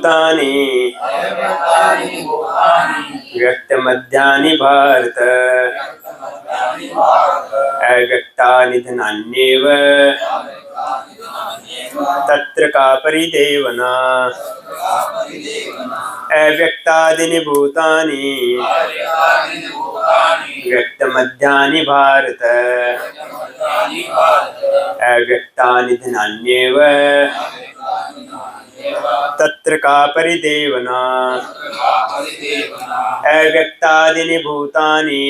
भूतानि व्यक्तमध्यानि भारत अव्यक्तानि धनान्येव तत्र का परिदेवना। अव्यक्तादीनि भूतानि व्यक्तमध्यानि भारत अव्यक्तानि धनान्येव तत्र का परिदेवना। अव्यक्तादीनि भूतानि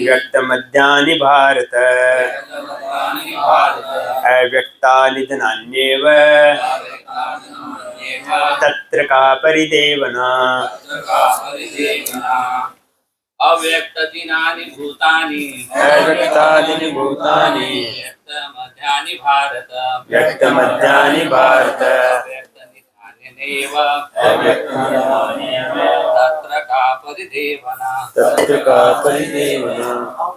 व्यक्तमध्यानि भारत अव्यक्तानि धनान्येव तत्र का परिदेवना। अव्यक्तादीनि भूतानि व्यक्तमध्यानि भारत तत्र का परिदेवना।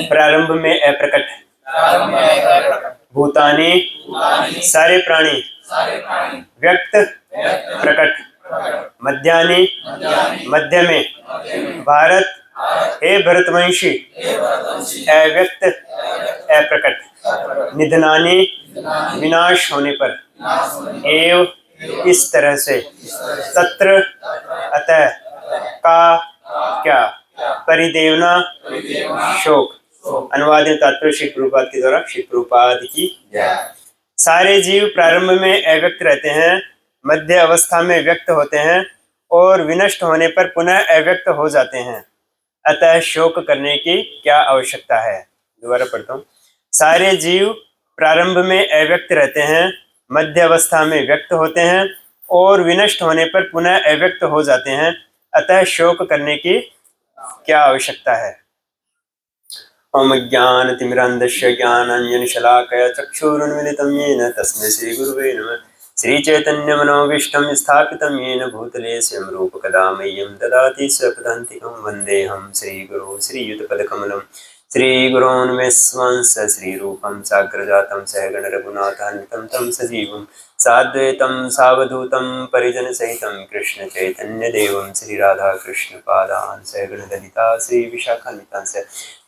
प्रारंभ में अप्रकट, भूतानि सारे प्राणी, व्यक्त प्रकट, मध्यानि मध्य में, भारत हे भरतवंशी, अव्यक्त अप्रकट, निधनानि विनाश होने पर, एव इस तरह से, तत्र अतः, का क्या, परिदेवना शोक। अनुवादित तात्पर्य श्री प्रभुपाद के द्वारा श्री प्रभुपाद की जय। सारे जीव प्रारंभ में अव्यक्त रहते हैं, मध्य अवस्था में व्यक्त होते हैं और विनष्ट होने पर पुनः अव्यक्त हो जाते हैं, अतः शोक करने की क्या आवश्यकता है। दोबारा पढ़ता हूँ। सारे जीव प्रारंभ में अव्यक्त रहते हैं, मध्य अवस्था में व्यक्त होते हैं और विनष्ट होने पर पुनः अव्यक्त हो जाते हैं, अतः शोक करने की क्या आवश्यकता है। ओम ज्ञानतिमिरान्धस्य ज्ञानाञ्जनशलाकया चक्षुरुन्मिलितं येन तस्मै श्रीगुरुवे नमः। श्रीचैतन्यमनोभीष्टं स्थापितं येन भूतले स्वयं रूपकदा मह्यं ददाति स्वपदान्तिकं। वन्देऽहं श्रीगुरो श्रीयुतपदकमलं श्रीगुरोन्मेस्वांस श्रीरूपं साग्रजातं सहगण रघुनाथान्वितं तं सजीवं साद्वैतं सावधूतं परिजनसहितं कृष्णचैतन्यदेवं श्रीराधाकृष्णपादान् सहगण ललिता श्रीविशाखान्वितांस।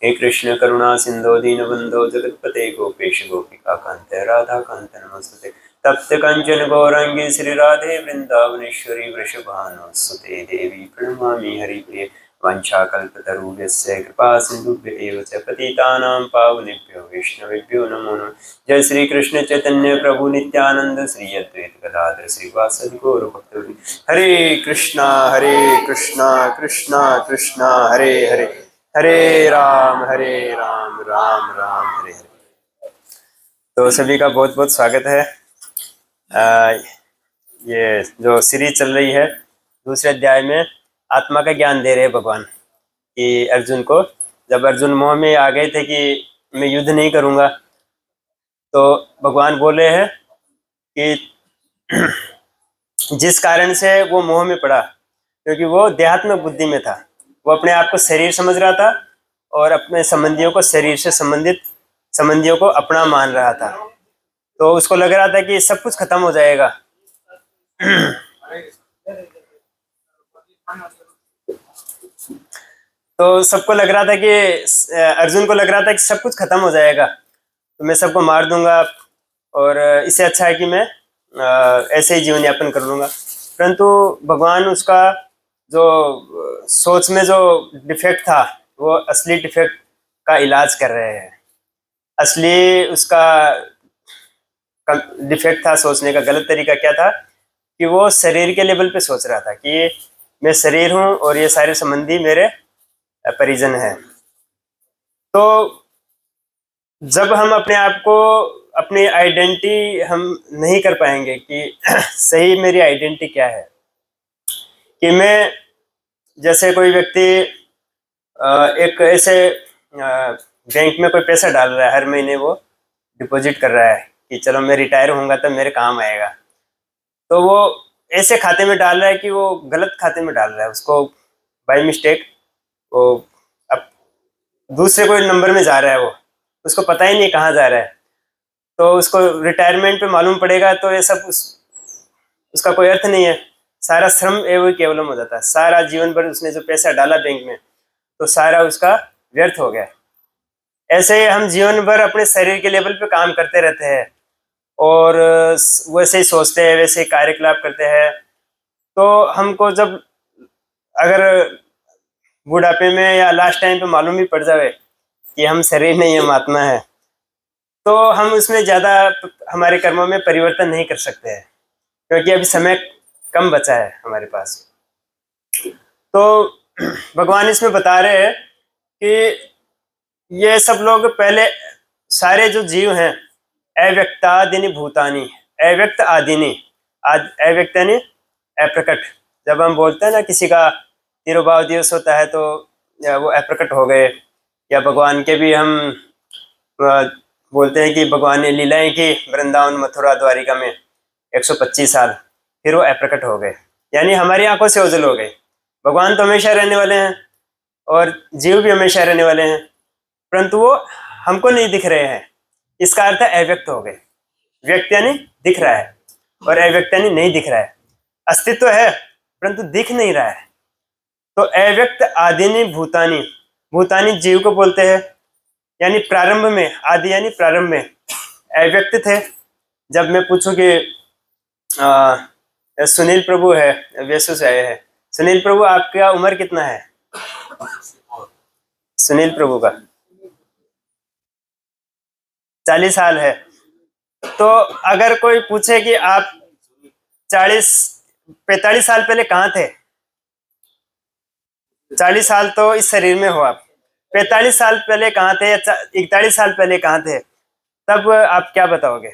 हे कृष्ण करुणा सिंधो दीनबंधो जगत्पते गोपेश गोपिका कांत राधा कांत नमस्ते। तप्त कंचन गौरांगी श्री राधे वृंदावनेश्वरी वृषभानुसुते देवी प्रणमामि हरिप्रिये। वंशाकल्पतरुभ्यश्च कृपा सिन्धुभ्य एव च पतितानां पावनेभ्यो वैष्णवेभ्यो नमो नमः। जय श्री कृष्ण चैतन्य प्रभु नित्यानंद श्री अद्वैत गदाधर श्रीवासदि गौर भक्तवृंद। हरे कृष्णा कृष्णा कृष्णा हरे हरे, हरे राम राम राम हरे हरे। तो सभी का बहुत बहुत स्वागत है। ये जो सीरीज चल रही है, दूसरे अध्याय में आत्मा का ज्ञान दे रहे हैं भगवान कि अर्जुन को। जब अर्जुन मोह में आ गए थे कि मैं युद्ध नहीं करूँगा, तो भगवान बोले हैं कि जिस कारण से वो मोह में पड़ा, क्योंकि वो देहात्मक बुद्धि में था। वो अपने आप को शरीर समझ रहा था और अपने संबंधियों को शरीर से संबंधित संबंधियों को अपना मान रहा था। तो उसको लग रहा था कि सब कुछ खत्म हो जाएगा। तो सबको लग रहा था कि अर्जुन को लग रहा था कि सब कुछ खत्म हो जाएगा, तो मैं सबको मार दूंगा और इससे अच्छा है कि मैं ऐसे ही जीवन यापन कर लूँगा। परंतु भगवान उसका जो सोच में जो डिफेक्ट था, वो असली डिफेक्ट का इलाज कर रहे हैं। असली उसका डिफेक्ट था सोचने का, गलत तरीका क्या था कि वो शरीर के लेवल पे सोच रहा था कि मैं शरीर हूँ और ये सारे संबंधी मेरे परिजन हैं। तो जब हम अपने आप को, अपनी आइडेंटिटी हम नहीं कर पाएंगे कि सही मेरी आइडेंटिटी क्या है, कि मैं, जैसे कोई व्यक्ति एक ऐसे बैंक में कोई पैसा डाल रहा है, हर महीने वो डिपॉजिट कर रहा है कि चलो मैं रिटायर होऊंगा तो मेरे काम आएगा, तो वो ऐसे खाते में डाल रहा है कि वो गलत खाते में डाल रहा है, उसको बाय मिस्टेक वो अब दूसरे कोई नंबर में जा रहा है, वो उसको पता ही नहीं कहाँ जा रहा है, तो उसको रिटायरमेंट पे मालूम पड़ेगा तो ये सब उसका कोई अर्थ नहीं है, सारा श्रम एवं केवलम हो जाता है, सारा जीवन भर उसने जो पैसा डाला बैंक में तो सारा उसका व्यर्थ हो गया। ऐसे ही हम जीवन भर अपने शरीर के लेवल पे काम करते रहते हैं और वैसे ही सोचते हैं, वैसे ही कार्यकलाप करते हैं, तो हमको जब अगर बुढ़ापे में या लास्ट टाइम पे मालूम ही पड़ जाए कि हम शरीर नहीं, हम आत्मा है, तो हम उसमें ज़्यादा हमारे कर्मों में परिवर्तन नहीं कर सकते हैं, क्योंकि अभी समय कम बचा है हमारे पास। तो भगवान इसमें बता रहे हैं कि ये सब लोग पहले, सारे जो जीव हैं, अव्यक्तादिनी भूतानी, अव्यक्त आदिनी, अव्यक्त यानी अप्रकट। जब हम बोलते हैं ना किसी का तिरुभाव दिवस होता है तो या वो अप्रकट हो गए, या भगवान के भी हम बोलते हैं कि भगवान ने लीलाएं की वृंदावन मथुरा द्वारिका में 125 साल, फिर वो अप्रकट हो गए, यानी हमारी आंखों से ओझल हो गए। भगवान तो हमेशा रहने वाले हैं और जीव भी हमेशा रहने वाले हैं, परंतु वो हमको नहीं दिख रहे हैं, इसका अर्थ है अव्यक्त हो गए। व्यक्त यानी दिख रहा है और अव्यक्त यानी नहीं दिख रहा है, अस्तित्व है परंतु दिख नहीं रहा है। तो अव्यक्त आदिनी भूतानी, भूतानी जीव को बोलते हैं, यानी प्रारंभ में, आदि यानी प्रारंभ में अव्यक्त थे। जब मैं पूछूं कि सुनील प्रभु है, व्यसु से आए हैं, सुनील प्रभु आपका उम्र कितना है? सुनील प्रभु का 40 साल है। तो अगर कोई पूछे कि आप 45 साल पहले कहाँ थे, 40 साल तो इस शरीर में हो आप, 45 साल पहले कहाँ थे या 41 साल पहले कहाँ थे, तब आप क्या बताओगे?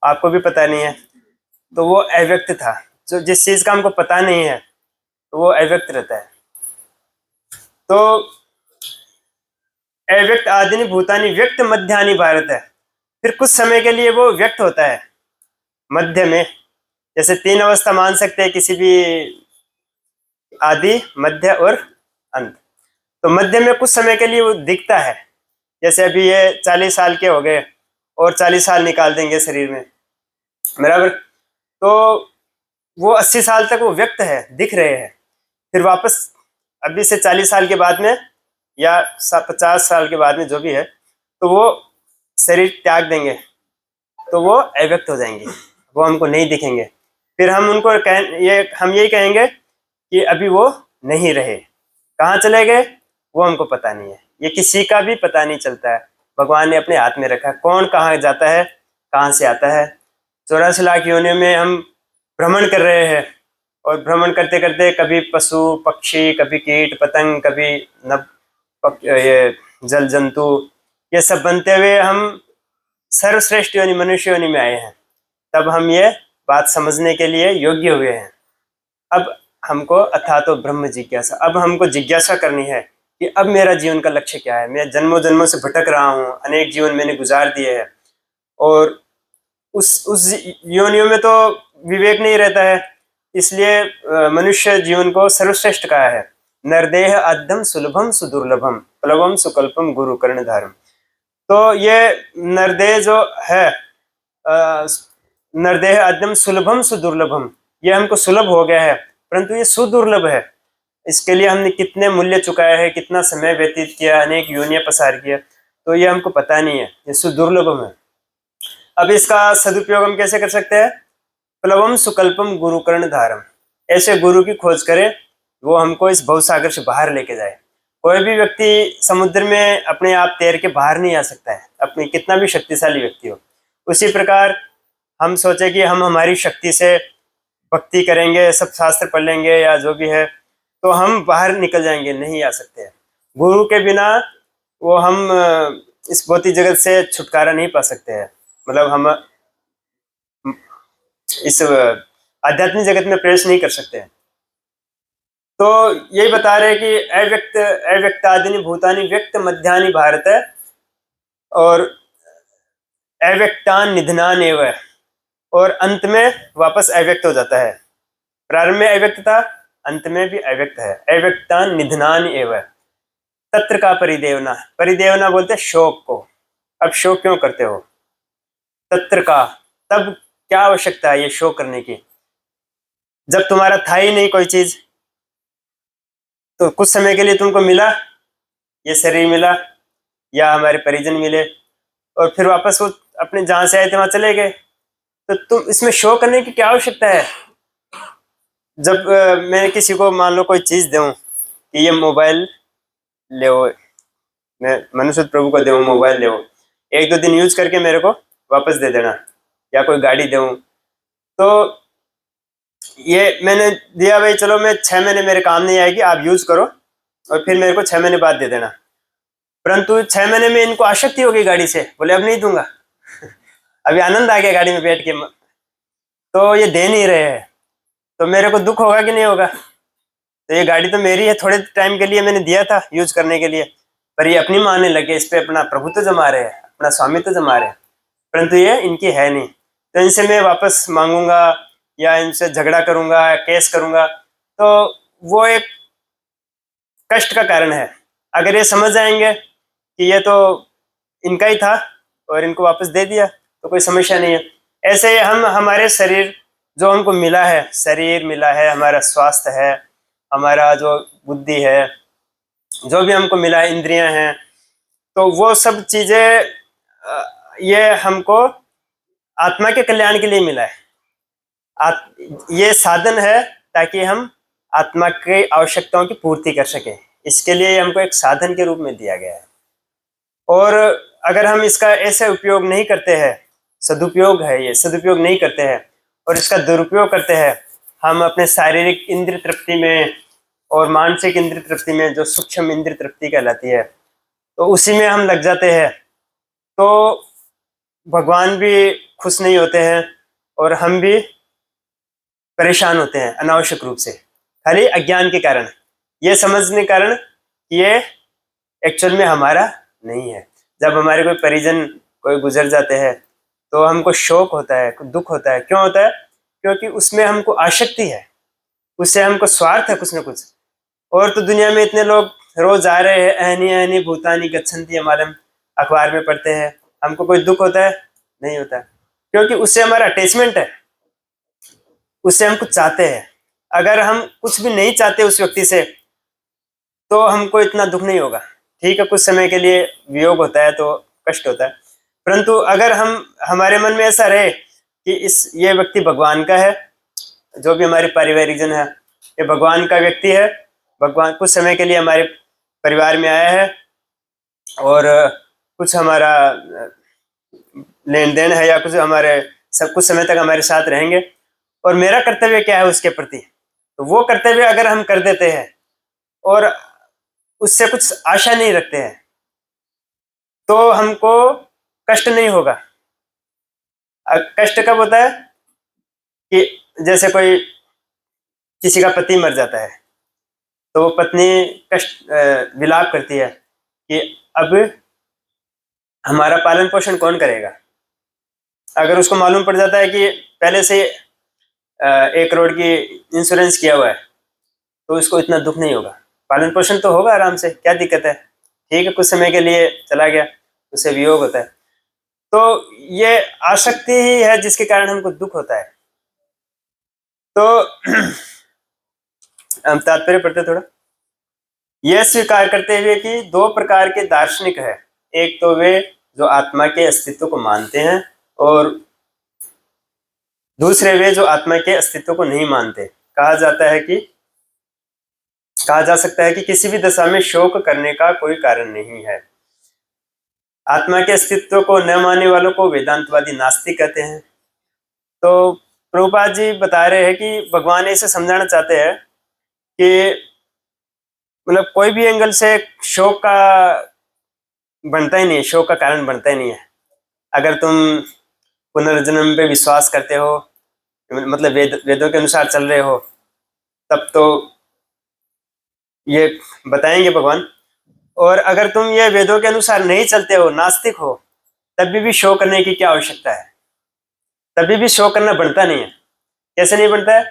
आपको भी पता नहीं है, तो वो अव्यक्त था। जो जिस चीज का हमको पता नहीं है तो वो अव्यक्त रहता है। तो अव्यक्त आदिनी भूतानी व्यक्त मध्यानि भारत है, फिर कुछ समय के लिए वो व्यक्त होता है मध्य में। जैसे 3 अवस्था मान सकते हैं किसी भी, आदि, मध्य और अंत। तो मध्य में कुछ समय के लिए वो दिखता है, जैसे अभी ये 40 साल के हो गए और 40 साल निकाल देंगे शरीर में, बराबर, तो वो 80 साल तक वो व्यक्त है, दिख रहे हैं। फिर वापस अभी से 40 साल के बाद में या 50 साल के बाद में जो भी है, तो वो शरीर त्याग देंगे, तो वो अव्यक्त हो जाएंगे, वो हमको नहीं दिखेंगे। फिर हम उनको हम यही कहेंगे कि अभी वो नहीं रहे, कहाँ चले गए वो हमको पता नहीं है, ये किसी का भी पता नहीं चलता है। भगवान ने अपने हाथ में रखा, कौन कहाँ जाता है, कहाँ से आता है। 84 लाख योनियों में हम भ्रमण कर रहे हैं, और भ्रमण करते करते कभी पशु पक्षी, कभी कीट पतंग, कभी नभ ये जल जंतु, ये सब बनते हुए हम सर्वश्रेष्ठ योनि मनुष्य योनि में आए हैं। तब हम ये बात समझने के लिए योग्य हुए हैं। अब हमको अथा तो ब्रह्म जिज्ञासा, अब हमको जिज्ञासा करनी है कि अब मेरा जीवन का लक्ष्य क्या है। मैं जन्मों जन्मों से भटक रहा हूँ, अनेक जीवन मैंने गुजार दिए हैं, और उस योनियों में तो विवेक नहीं रहता है, इसलिए मनुष्य जीवन को सर्वश्रेष्ठ कहा है। नरदेह अद्यम सुलभम सुदुर्लभम प्लवम सुकल्पम गुरु कर्ण धारम। तो ये नरदेह जो है, नरदेह अद्यम सुलभम सुदुर्लभम, ये हमको सुलभ हो गया है परंतु ये सुदुर्लभ है। इसके लिए हमने कितने मूल्य चुकाया है, कितना समय व्यतीत किया, अनेक योनियां पसार किया, तो ये हमको पता नहीं है, ये सुदुर्लभम है। अब इसका सदुपयोग हम कैसे कर सकते हैं? प्लवम सुकल्पम गुरु कर्ण धारम, ऐसे गुरु की खोज करें वो हमको इस भवसागर से बाहर लेके जाए। कोई भी व्यक्ति समुद्र में अपने आप तैर के बाहर नहीं आ सकता है, अपनी कितना भी शक्तिशाली व्यक्ति हो। उसी प्रकार हम सोचे कि हम हमारी शक्ति से भक्ति करेंगे, सब शास्त्र पढ़ लेंगे या जो भी है, तो हम बाहर निकल जाएंगे, नहीं आ सकते हैं। गुरु के बिना वो हम इस भौतिक जगत से छुटकारा नहीं पा सकते हैं, मतलब हम इस आध्यात्मिक जगत में प्रवेश नहीं कर सकते हैं। तो यही बता रहे हैं कि अव्यक्त अव्यक्तादिनी भूतानि व्यक्त मध्यानि भारत, और अव्यक्तान निधनान एव, और अंत में वापस अव्यक्त हो जाता है। प्रारंभ में अव्यक्त था, अंत में भी अव्यक्त है। अव्यक्तान निधनान एव तत्र का परिदेवना, परिदेवना बोलते हैं शोक को। अब शोक क्यों करते हो? तत्र का, तब क्या आवश्यकता है ये शोक करने की, जब तुम्हारा था ही नहीं कोई चीज। तो कुछ समय के लिए तुमको मिला, ये शरीर मिला या हमारे परिजन मिले, और फिर वापस वो अपने जहां से आए थे वहां चले गए। तो तुम इसमें शोक करने की क्या आवश्यकता है? जब मैं किसी को मान लो कोई चीज दूं कि ये मोबाइल ले, मैं मनुष्य प्रभु को दूं मोबाइल ले, 1-2 दिन यूज करके मेरे को वापस दे देना, या कोई गाड़ी दूं, तो ये मैंने दिया भाई, चलो मैं 6 महीने मेरे काम नहीं आएगी, आप यूज करो और फिर मेरे को 6 महीने बाद दे देना। परंतु 6 महीने में इनको आसक्ति होगी गाड़ी से, बोले अब नहीं दूंगा अभी आनंद आ गया गाड़ी में बैठ के, तो ये दे नहीं रहे हैं, तो मेरे को दुख होगा कि नहीं होगा? तो ये गाड़ी तो मेरी है, थोड़े टाइम के लिए मैंने दिया था यूज करने के लिए, पर ये अपनी मानने लगे, इस पे अपना प्रभुत्व जमा रहे हैं, अपना स्वामित्व जमा रहे हैं, परंतु ये इनकी है नहीं। तो इनसे मैं वापस मांगूंगा या इनसे झगड़ा करूंगा, केस करूंगा, तो वो एक कष्ट का कारण है। अगर ये समझ जाएंगे कि ये तो इनका ही था और इनको वापस दे दिया, तो कोई समस्या नहीं है। ऐसे हम हमारे शरीर जो हमको मिला है, शरीर मिला है, हमारा स्वास्थ्य है, हमारा जो बुद्धि है, जो भी हमको मिला है, इंद्रियां हैं, तो वो सब चीजें ये हमको आत्मा के कल्याण के लिए मिला है। ये साधन है ताकि हम आत्मा की आवश्यकताओं की पूर्ति कर सकें, इसके लिए हमको एक साधन के रूप में दिया गया है। और अगर हम इसका ऐसे उपयोग नहीं करते हैं, सदुपयोग है ये, सदुपयोग नहीं करते हैं और इसका दुरुपयोग करते हैं, हम अपने शारीरिक इंद्रिय तृप्ति में और मानसिक इंद्रिय तृप्ति में, जो सूक्ष्म इंद्रिय तृप्ति कहलाती है, तो उसी में हम लग जाते हैं, तो भगवान भी खुश नहीं होते हैं और हम भी परेशान होते हैं अनावश्यक रूप से, खाली अज्ञान के कारण, ये समझने के कारण ये एक्चुअल में हमारा नहीं है। जब हमारे कोई परिजन कोई गुजर जाते हैं तो हमको शोक होता है, दुख होता है। क्यों होता है? क्योंकि उसमें हमको आसक्ति है, उससे हमको स्वार्थ है कुछ न कुछ। और तो दुनिया में इतने लोग रोज आ रहे हैं, अहनी अहनी भूतानी गच्छन्ति, हमारे अखबार में पढ़ते हैं, हमको कोई दुख होता है? नहीं होता, क्योंकि उससे हमारा अटैचमेंट है, उससे हम कुछ चाहते हैं। अगर हम कुछ भी नहीं चाहते उस व्यक्ति से, तो हमको इतना दुख नहीं होगा। ठीक है, कुछ समय के लिए वियोग होता है तो कष्ट होता है, परंतु अगर हम हमारे मन में ऐसा रहे कि ये व्यक्ति भगवान का है, जो भी हमारे पारिवारिक जन है, ये भगवान का व्यक्ति है, भगवान कुछ समय के लिए हमारे परिवार में आया है और कुछ हमारा लेन देन है, या कुछ हमारे सब कुछ समय तक हमारे साथ रहेंगे, और मेरा कर्तव्य क्या है उसके प्रति, तो वो कर्तव्य अगर हम कर देते हैं और उससे कुछ आशा नहीं रखते हैं, तो हमको कष्ट नहीं होगा। कष्ट कब होता है? कि जैसे कोई किसी का पति मर जाता है, तो वो पत्नी कष्ट विलाप करती है कि अब हमारा पालन पोषण कौन करेगा। अगर उसको मालूम पड़ जाता है कि पहले से 1 करोड़ की इंश्योरेंस किया हुआ है, तो उसको इतना दुख नहीं होगा, पालन पोषण तो होगा आराम से, क्या दिक्कत है। ठीक है, कुछ समय के लिए चला गया, उससे वियोग होता है, तो ये आसक्ति ही है जिसके कारण हमको दुख होता है। तो हम तात्पर्य पढ़ते थोड़ा। यह स्वीकार करते हुए कि 2 प्रकार के दार्शनिक है, एक तो वे जो आत्मा के अस्तित्व को मानते हैं, और दूसरे वे जो आत्मा के अस्तित्व को नहीं मानते। कहा जा सकता है कि किसी भी दशा में शोक करने का कोई कारण नहीं है। आत्मा के अस्तित्व को न मानने वालों को वेदांतवादी नास्तिक कहते हैं। तो प्रभुपाद जी बता रहे हैं कि भगवान ऐसे समझाना चाहते हैं कि मतलब कोई भी एंगल से शोक का बनता ही नहीं है, शोक का कारण बनता ही नहीं है। अगर तुम पुनर्जन्म पे विश्वास करते हो, मतलब वेदों के अनुसार चल रहे हो, तब तो ये बताएंगे भगवान। और अगर तुम ये वेदों के अनुसार नहीं चलते हो, नास्तिक हो, तभी भी शोक करने की क्या आवश्यकता है? तभी भी शोक करना बनता नहीं है। कैसे नहीं बनता है?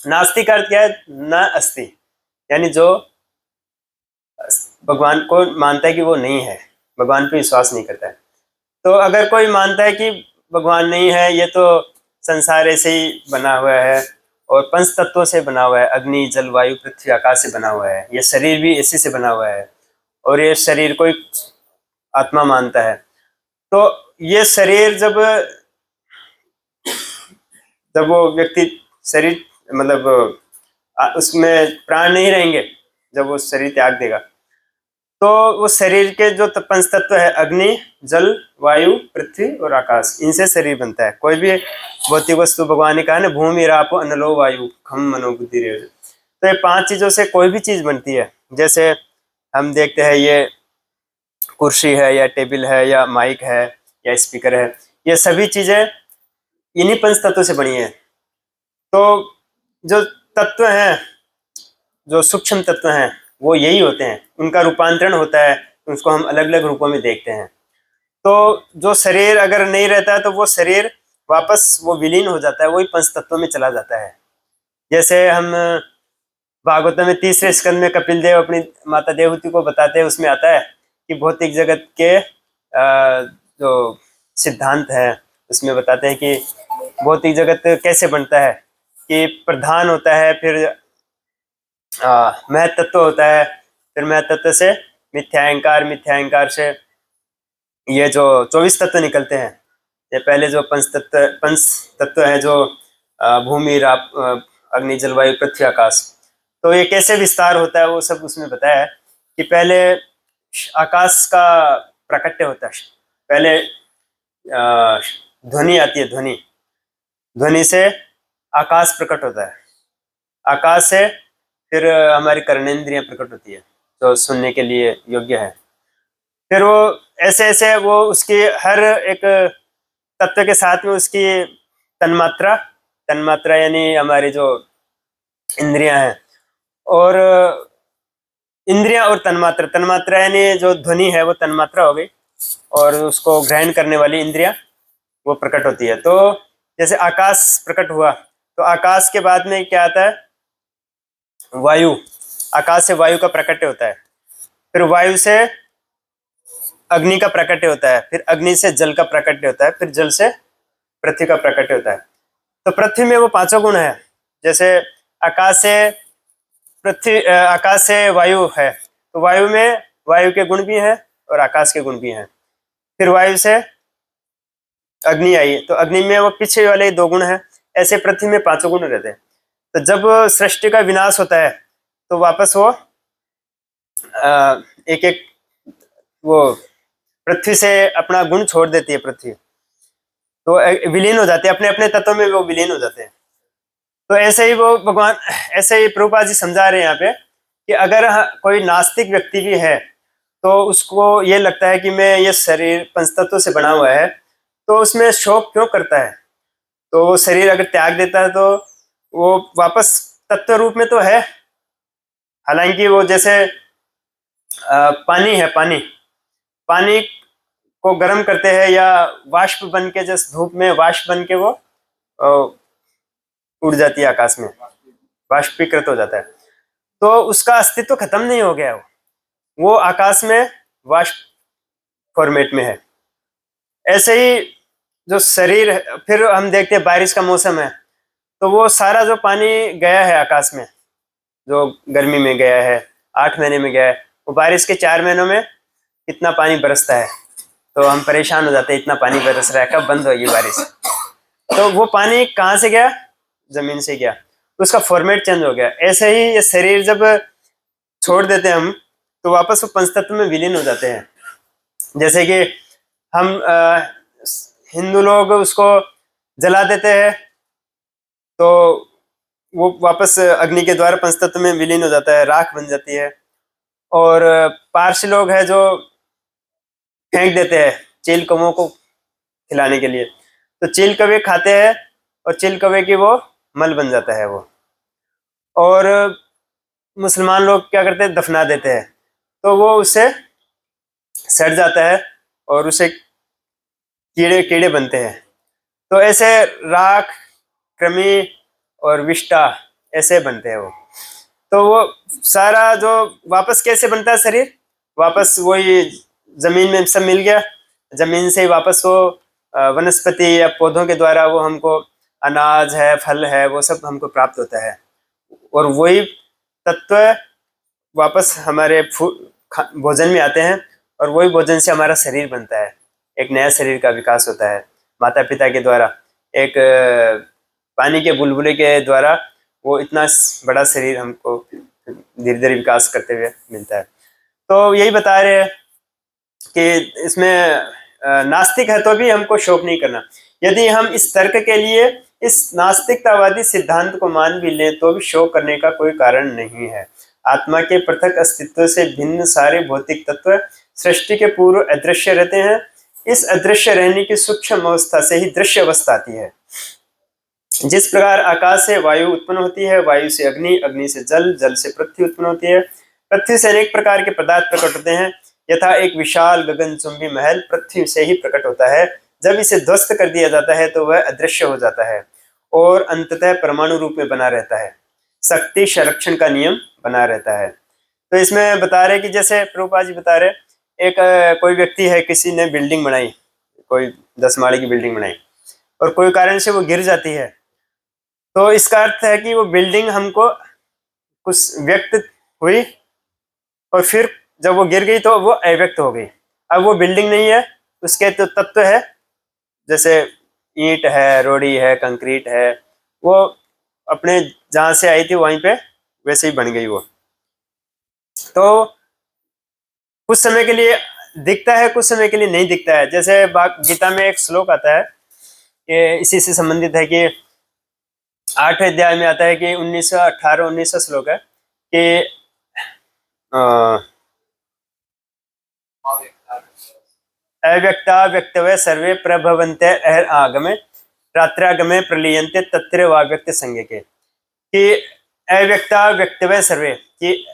नास्तिक का अर्थ क्या है? न अस्ति, यानी जो भगवान को मानता है कि वो नहीं है, भगवान पे विश्वास नहीं करता है। तो अगर कोई मानता है कि भगवान नहीं है, ये तो संसार ऐसे ही बना हुआ है और पंच तत्वों से बना हुआ है, अग्नि जल वायु पृथ्वी आकाश से बना हुआ है, ये शरीर भी इसी से बना हुआ है, और ये शरीर को एक आत्मा मानता है, तो ये शरीर जब जब वो व्यक्ति शरीर मतलब उसमें प्राण नहीं रहेंगे, जब वो शरीर त्याग देगा, तो वो शरीर के जो पंच तत्व है, अग्नि जल वायु पृथ्वी और आकाश, इनसे शरीर बनता है। कोई भी भौतिक वस्तु, भगवान ने कहा ना, भूमि रापो अनलो वायु खम मनो बुद्धि रेव। तो ये 5 चीजों से कोई भी चीज बनती है। जैसे हम देखते हैं, ये कुर्सी है या टेबल है या माइक है या स्पीकर है, ये सभी चीजें इन्हीं पंच तत्वों से बनी है। तो जो तत्व हैं, जो सूक्ष्म तत्व हैं, वो यही होते हैं, उनका रूपांतरण होता है, उसको हम अलग अलग रूपों में देखते हैं। तो जो शरीर अगर नहीं रहता है, तो वो शरीर वापस वो विलीन हो जाता है, वही पंच तत्वों में चला जाता है। जैसे हम भागवत में 3रे स्कंद में कपिल देव अपनी माता देवहूति को बताते हैं, उसमें आता है कि भौतिक जगत के जो सिद्धांत है, उसमें बताते हैं कि भौतिक जगत कैसे बनता है, कि प्रधान होता है, फिर महतत्व होता है, फिर महतत्व से मिथ्याहंकार, मिथ्याहंकार से ये जो 24 तत्व निकलते हैं। ये पहले जो पंच तत्व है, जो भूमि राप अग्नि जलवायु पृथ्वी आकाश, तो ये कैसे विस्तार होता है वो सब उसमें बताया है। कि पहले आकाश का प्राकट्य होता है, पहले ध्वनि आती है, ध्वनि, ध्वनि से आकाश प्रकट होता है, आकाश से फिर हमारी कर्णेंद्रियां प्रकट होती है, जो सुनने के लिए योग्य है। फिर वो ऐसे ऐसे वो उसकी हर एक तत्व के साथ में उसकी तन्मात्रा, तन्मात्रा यानी हमारी जो इंद्रियां हैं, और इंद्रियां और तन्मात्रा, तन्मात्रा यानी जो ध्वनि है वो तन्मात्रा हो गई, और उसको ग्रहण करने वाली इंद्रियां वो प्रकट होती है। तो जैसे आकाश प्रकट हुआ, तो आकाश के बाद में क्या आता है? वायु, आकाश से वायु का प्रकट्य होता है, फिर वायु से अग्नि का प्रकट्य होता है, फिर अग्नि से जल का प्रकट्य होता है, फिर जल से पृथ्वी का प्रकट्य होता है। तो पृथ्वी में वो 5 गुण है। जैसे आकाश से पृथ्वी, आकाश से वायु है, तो वायु में वायु के गुण भी हैं और आकाश के गुण भी हैं। फिर वायु से अग्नि आई, तो अग्नि में वो पीछे वाले 2 गुण हैं। ऐसे पृथ्वी में 5 गुण रहते हैं। तो जब सृष्टि का विनाश होता है, तो वापस वो एक एक वो पृथ्वी से अपना गुण छोड़ देती है पृथ्वी, तो विलीन हो जाते हैं, अपने अपने तत्वों में वो विलीन हो जाते हैं। तो ऐसे ही वो भगवान, ऐसे ही प्रभुपाद जी समझा रहे हैं यहाँ पे कि अगर कोई नास्तिक व्यक्ति भी है, तो उसको ये लगता है कि मैं ये शरीर पंचतत्व से बना हुआ है, तो उसमें शोक क्यों करता है? तो वो शरीर अगर त्याग देता है, तो वो वापस तत्व रूप में तो है। हालांकि वो जैसे पानी है, पानी, पानी को गर्म करते हैं, या वाष्प बन के, जैसे धूप में वाष्प बन के वो उड़ जाती है आकाश में, वाष्पीकृत हो जाता है, तो उसका अस्तित्व खत्म नहीं हो गया, वो आकाश में वाष्प फॉर्मेट में है। ऐसे ही जो शरीर है, फिर हम देखते हैं बारिश का मौसम है, तो वो सारा जो पानी गया है आकाश में, जो गर्मी में गया है, 8 महीने में गया है, वो बारिश के 4 महीनों में कितना पानी बरसता है, तो हम परेशान हो जाते हैं, इतना पानी बरस रहा है, कब बंद होगी बारिश? तो वो पानी कहाँ से गया? जमीन से गया, तो उसका फॉर्मेट चेंज हो गया। ऐसे ही ये शरीर जब छोड़ देते हैं हम, तो वापस वो पंचतत्व में विलीन हो जाते हैं। जैसे कि हम हिंदू लोग उसको जला देते हैं, तो वो वापस अग्नि के द्वारा पंचतत्व में विलीन हो जाता है, राख बन जाती है। और पारसी लोग है जो फेंक देते हैं चील कौवों को खिलाने के लिए। तो चील कौवे खाते हैं और चील कौवे की वो मल बन जाता है वो। और मुसलमान लोग क्या करते हैं, दफना देते हैं, तो वो उससे सड़ जाता है और उसे कीड़े कीड़े बनते हैं। तो ऐसे राख, कृमि और विष्टा ऐसे बनते हैं वो। तो वो सारा जो वापस कैसे बनता है शरीर, वापस वही जमीन में सब मिल गया, जमीन से ही वापस वो वनस्पति या पौधों के द्वारा वो हमको अनाज है, फल है, वो सब हमको प्राप्त होता है। और वही तत्व वापस हमारे भोजन में आते हैं और वही भोजन से हमारा शरीर बनता है, एक नया शरीर का विकास होता है माता पिता के द्वारा। एक पानी के बुलबुले के द्वारा वो इतना बड़ा शरीर हमको धीरे धीरे विकास करते हुए मिलता है। तो यही बता रहे हैं कि इसमें नास्तिक है तो भी हमको शोक नहीं करना। यदि हम इस तर्क के लिए इस नास्तिकतावादी सिद्धांत को मान भी लें तो भी शोक करने का कोई कारण नहीं है। आत्मा के पृथक अस्तित्व से भिन्न सारे भौतिक तत्व सृष्टि के पूर्व अदृश्य रहते हैं। इस अदृश्य रहने की सूक्ष्म अवस्था से ही दृश्य अवस्था आती है। जिस प्रकार आकाश से वायु उत्पन्न होती है, वायु से अग्नि, अग्नि से जल, जल से पृथ्वी उत्पन्न होती है, पृथ्वी से अनेक प्रकार के पदार्थ प्रकट होते हैं, यथा एक विशाल गगनचुंबी महल पृथ्वी से ही प्रकट होता है। जब इसे ध्वस्त कर दिया जाता है तो वह अदृश्य हो जाता है और अंततः परमाणु रूप में बना रहता है। शक्ति संरक्षण का नियम बना रहता है। तो इसमें बता रहे कि जैसे प्रभुपाद जी बता रहे, एक कोई व्यक्ति है, किसी ने बिल्डिंग बनाई, कोई 10 माले की बिल्डिंग बनाई और कोई कारण से वो गिर जाती है, तो इसका अर्थ है कि वो बिल्डिंग हमको कुछ व्यक्त हुई और फिर जब वो गिर गई तो वो अव्यक्त हो गई। अब वो बिल्डिंग नहीं है, उसके तो तत्व है, जैसे ईंट है, रोड़ी है, कंक्रीट है, वो अपने जहां से आई थी वहीं पे वैसे ही बन गई वो। तो कुछ समय के लिए दिखता है, कुछ समय के लिए नहीं दिखता है। जैसे गीता में एक श्लोक आता है कि इसी से संबंधित है कि 8वें अध्याय में आता है कि 1918-19 श्लोक है कि अव्यक्ता व्यक्तवे सर्वे प्रभवन्ते अहर आगमे रात्रागमे प्रलीयन्ते तत्र वाव्यक्त संज्ञके। कि अव्यक्ता व्यक्तवे सर्वे, कि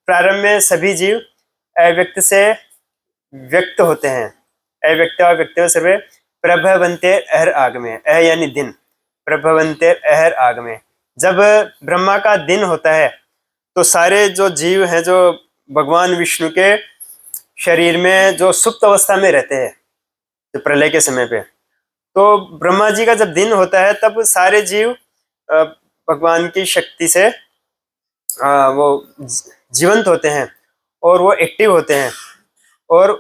प्रारंभ में सभी जीव अव्यक्त से व्यक्त होते हैं। अव्यक्ता व्यक्तवे सर्वे प्रभवन्ते अहर आगमे, अह यानी दिन, प्रभवन्ते अहर आगमे। जब ब्रह्मा का दिन होता है तो सारे जो जीव हैं जो भगवान विष्णु के शरीर में जो सुप्त अवस्था में रहते हैं, जो प्रलय के समय पे, तो ब्रह्मा जी का जब दिन होता है तब सारे जीव भगवान की शक्ति से वो जीवंत होते हैं और वो एक्टिव होते हैं और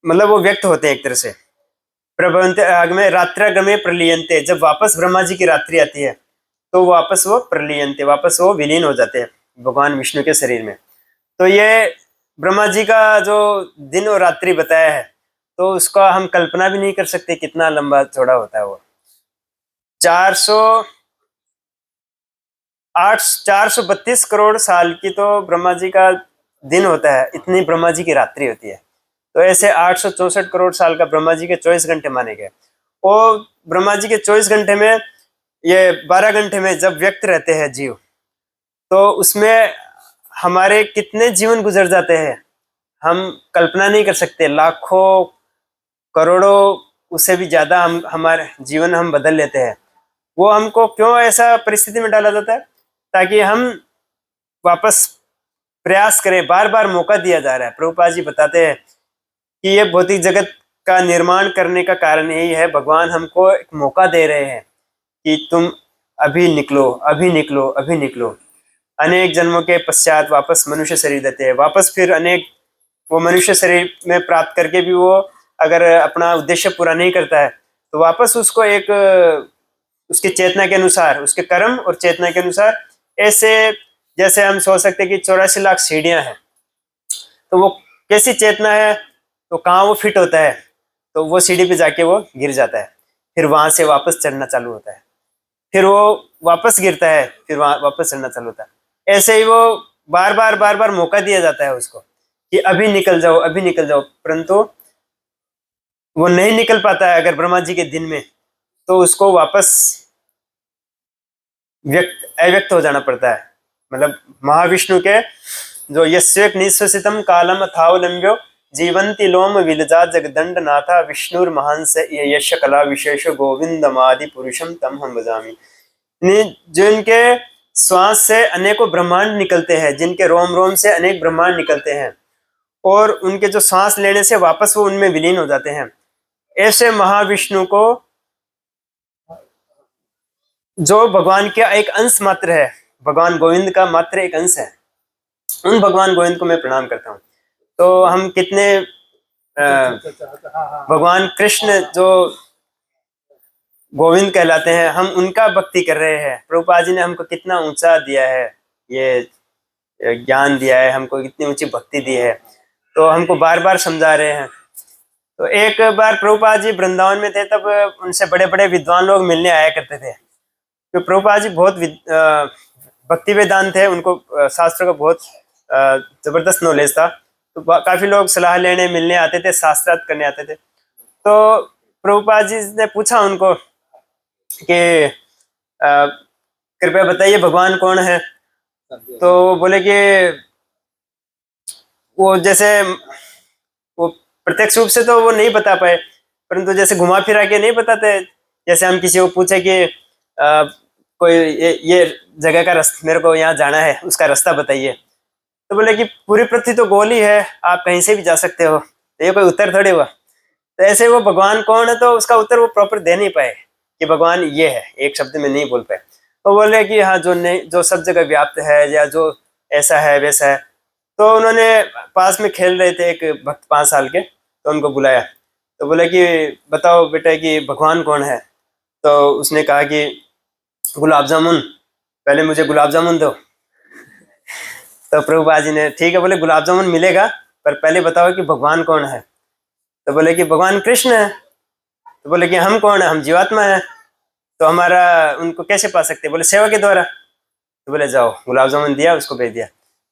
मतलब वो व्यक्त होते हैं एक तरह से। प्रभवन्ते आगमे रात्रागमे प्रलीयन्ते, जब वापस ब्रह्मा जी की रात्रि आती है तो वापस वो प्रलीयन्ते, वापस वो विलीन हो जाते हैं भगवान विष्णु के शरीर में। तो ये ब्रह्मा जी का जो दिन और रात्रि बताया है, तो उसका हम कल्पना भी नहीं कर सकते कितना लंबा चौड़ा होता है वो। 432 करोड़ साल की तो ब्रह्मा जी का दिन होता है, इतनी ब्रह्मा जी की रात्रि होती है। तो ऐसे 864 करोड़ साल का ब्रह्मा जी के 24 घंटे माने गए। और ब्रह्मा जी के 24 घंटे में ये 12 घंटे में जब व्यक्त रहते हैं जीव, तो उसमें हमारे कितने जीवन गुजर जाते हैं हम कल्पना नहीं कर सकते। लाखों करोड़ों उससे भी ज्यादा हम हमारे जीवन हम बदल लेते हैं। वो हमको क्यों ऐसा परिस्थिति में डाला जाता है, ताकि हम वापस प्रयास करें। बार बार मौका दिया जा रहा है। प्रभुपाद जी बताते हैं कि ये भौतिक जगत का निर्माण करने का कारण यही है, भगवान हमको एक मौका दे रहे हैं कि तुम अभी निकलो, अभी निकलो, अभी निकलो। अनेक जन्मों के पश्चात वापस मनुष्य शरीर देते हैं, वापस फिर अनेक वो मनुष्य शरीर में प्राप्त करके भी वो अगर अपना उद्देश्य पूरा नहीं करता है तो वापस उसको एक उसकी चेतना के अनुसार, उसके कर्म और चेतना के अनुसार, ऐसे जैसे हम सोच सकते हैं कि 84 लाख सीढ़ियां हैं, तो वो कैसी चेतना है, तो कहाँ वो फिट होता है, तो वो सीढ़ी पे जाके वो गिर जाता है, फिर वहां से वापस चढ़ना चालू होता है, फिर वो वापस गिरता है, फिर वहां वापस चढ़ना चालू होता है। ऐसे ही वो बार बार मौका दिया जाता है उसको कि अभी निकल जाओ, अभी निकल जाओ। परंतु वो नहीं निकल पाता है अगर ब्रह्मा जी के दिन में, तो उसको वापस अव्यक्त हो जाना पड़ता है। मतलब महाविष्णु के जो यस्वेक निश्वसितम कालम अथावलंब्यो जीवंती लोम विलजा जगदंड नाथा विष्णुर महांस ये यश कला विशेष गोविंदमादि पुरुषम तम हम भजामी। जो इनके श्वास से अनेकों ब्रह्मांड निकलते हैं, जिनके रोम रोम से अनेक ब्रह्मांड निकलते हैं, और उनके जो सांस लेने से वापस वो उनमें विलीन हो जाते हैं, ऐसे महाविष्णु को जो भगवान का एक अंश मात्र है, भगवान गोविंद का मात्र एक अंश है, उन भगवान गोविंद को मैं प्रणाम करता हूँ। तो हम कितने भगवान कृष्ण जो गोविंद कहलाते हैं, हम उनका भक्ति कर रहे हैं। प्रभुपाद जी ने हमको कितना ऊंचा दिया है, ये ज्ञान दिया है, हमको कितनी ऊंची भक्ति दी है, तो हमको बार बार समझा रहे हैं। तो एक बार प्रभुपाद जी वृंदावन में थे, तब उनसे बड़े बड़े विद्वान लोग मिलने आया करते थे। तो प्रभुपाद जी बहुत भक्ति वेदांत थे, उनको शास्त्र का बहुत जबरदस्त नॉलेज था। तो काफी लोग सलाह लेने मिलने आते थे, शास्त्रार्थ करने आते थे। तो प्रभुपाद जी ने पूछा उनको कि कृपया बताइए भगवान कौन है। तो वो बोले कि वो जैसे वो प्रत्यक्ष रूप से तो वो नहीं बता पाए, परंतु जैसे घुमा फिरा के नहीं बताते। जैसे हम किसी को पूछे कि कोई ये जगह का रास्ता, मेरे को यहाँ जाना है, उसका रास्ता बताइए, तो बोले कि पूरी पृथ्वी तो गोल ही है, आप कहीं से भी जा सकते हो, तो ये कोई उत्तर थोड़ी हुआ। तो ऐसे वो भगवान कौन है, तो उसका उत्तर वो प्रॉपर दे नहीं पाए कि भगवान ये है, एक शब्द में नहीं बोल पाए। तो बोले कि हाँ, जो नहीं, जो सब जगह व्याप्त है, या जो ऐसा है वैसा है। तो उन्होंने पास में खेल रहे थे एक भक्त 5 साल के, तो उनको बुलाया, तो बोले कि बताओ बेटा कि भगवान कौन है। तो उसने कहा कि गुलाब जामुन, पहले मुझे गुलाब जामुन दो। तो प्रभुपाद जी ने ठीक है बोले, गुलाब जामुन मिलेगा, पर पहले बताओ कि भगवान कौन है। तो बोले कि भगवान कृष्ण है। तो बोले कि हम कौन है, हम जीवात्मा है, तो हमारा उनको कैसे पा सकते। बोले सेवा के द्वारा। तो बोले जाओ, गुलाब जामुन दिया, उसको भेज दिया।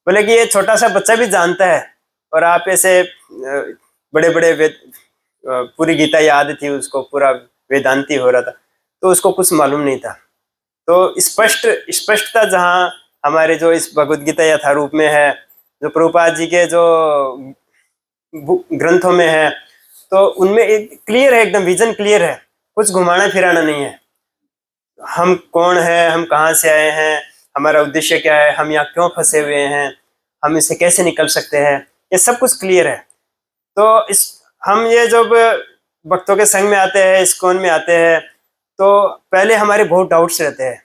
बोले कि ये छोटा सा बच्चा भी जानता है, और आप ऐसे बड़े बड़े वेद, पूरी गीता याद थी उसको, पूरा वेदांती हो रहा था, तो उसको कुछ मालूम नहीं था। तो स्पष्टता जहाँ हमारे जो इस भगवद गीता यथारूप में है, जो प्रभुपाद जी के जो ग्रंथों में है, तो उनमें एक क्लियर है, एकदम विजन क्लियर है, कुछ घुमाना फिराना नहीं है। हम कौन है, हम कहाँ से आए हैं, हमारा उद्देश्य क्या है, हम यहाँ क्यों फंसे हुए हैं, हम इससे कैसे निकल सकते हैं, ये सब कुछ क्लियर है। तो इस हम ये जब भक्तों के संग में आते हैं, इस्कॉन में आते हैं, तो पहले हमारे बहुत डाउट्स रहते हैं,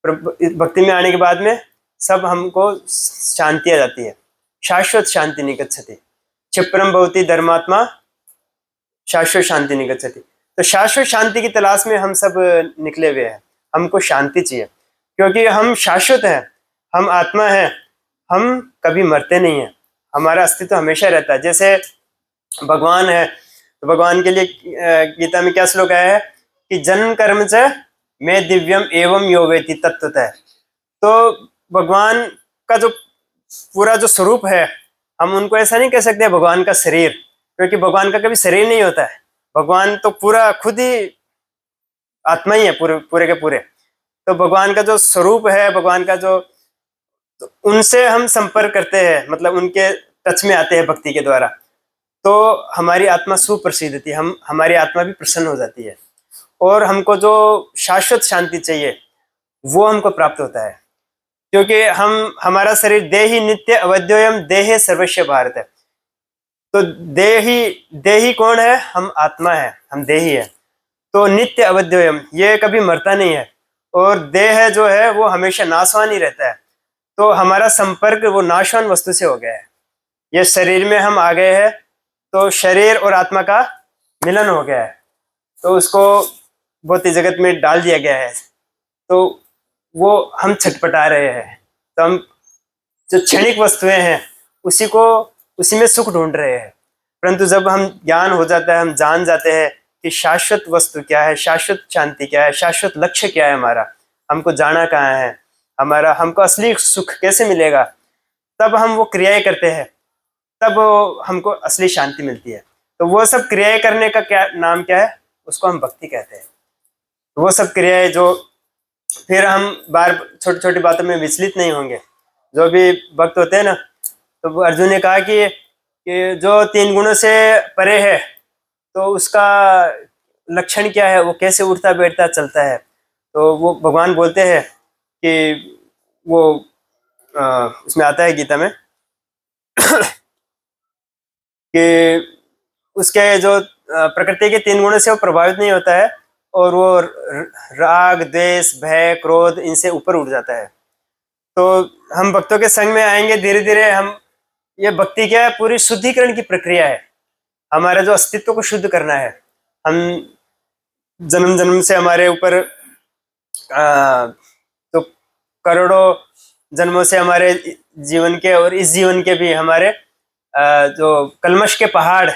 पर भक्ति में आने के बाद में सब हमको शांति आ जाती है। शाश्वत शांति निगच्छति, क्षिप्रम भवति धर्मात्मा शाश्वत शांति निगच्छति। तो शाश्वत शांति की तलाश में हम सब निकले हुए हैं। हमको शांति चाहिए, क्योंकि हम शाश्वत हैं, हम आत्मा है, हम कभी मरते नहीं हैं, हमारा अस्तित्व हमेशा रहता है। जैसे भगवान है, तो भगवान के लिए गीता में क्या श्लोक आया है कि जन्म कर्म च मैं दिव्यम एवं यो वेति तत्वतः। तो भगवान का जो पूरा जो स्वरूप है, हम उनको ऐसा नहीं कह सकते भगवान का शरीर, क्योंकि भगवान का कभी शरीर नहीं होता है। भगवान तो पूरा खुद ही आत्मा ही है, पूरे पूरे के पूरे। तो भगवान का जो स्वरूप है, भगवान का जो, तो उनसे हम संपर्क करते हैं, मतलब उनके टच में आते हैं भक्ति के द्वारा, तो हमारी आत्मा सुप्रसिद्ध होती है, हमारी आत्मा भी प्रसन्न हो जाती है, और हमको जो शाश्वत शांति चाहिए वो हमको प्राप्त होता है। क्योंकि हमारा शरीर देही नित्य अवध्योयम देहे सर्वस्व भारत है। तो देही कौन है, हम आत्मा है, हम देही है। तो नित्य अवध्योयम, ये कभी मरता नहीं है, और देह जो है वो हमेशा नाशवान ही रहता है। तो हमारा संपर्क वो नाशवान वस्तु से हो गया है। ये शरीर में हम आ गए हैं, तो शरीर और आत्मा का मिलन हो गया है, तो उसको भौतिक जगत में डाल दिया गया है, तो वो हम छटपटा रहे हैं। तो हम जो क्षणिक वस्तुएं हैं उसी में सुख ढूंढ रहे हैं। परंतु जब हम ज्ञान हो जाता है, हम जान जाते हैं कि शाश्वत वस्तु क्या है, शाश्वत शांति क्या है, शाश्वत लक्ष्य क्या है हमारा, हमको जाना कहाँ है, हमको असली सुख कैसे मिलेगा, तब हम वो क्रियाएं करते हैं, तब हमको असली शांति मिलती है। तो वो सब क्रियाएं करने का क्या नाम क्या है, उसको हम भक्ति कहते हैं। तो वो सब क्रियाएं जो, फिर हम बार छोटी छोटी बातों में विचलित नहीं होंगे। जो भी भक्त होते हैं ना, तो वो अर्जुन ने कहा कि जो 3 गुणों से परे है तो उसका लक्षण क्या है, वो कैसे उठता बैठता चलता है। तो वो भगवान बोलते हैं कि वो उसमें आता है गीता में कि उसके जो प्रकृति के 3 गुणों से वो प्रभावित नहीं होता है, और वो राग द्वेष भय क्रोध इनसे ऊपर उठ जाता है। तो हम भक्तों के संग में आएंगे, धीरे धीरे हम, ये भक्ति क्या है, पूरी शुद्धिकरण की प्रक्रिया है। हमारे जो अस्तित्व को शुद्ध करना है। हम जन्म जन्म से हमारे ऊपर तो करोड़ों जन्मों से हमारे जीवन के और इस जीवन के भी हमारे जो कलमश के पहाड़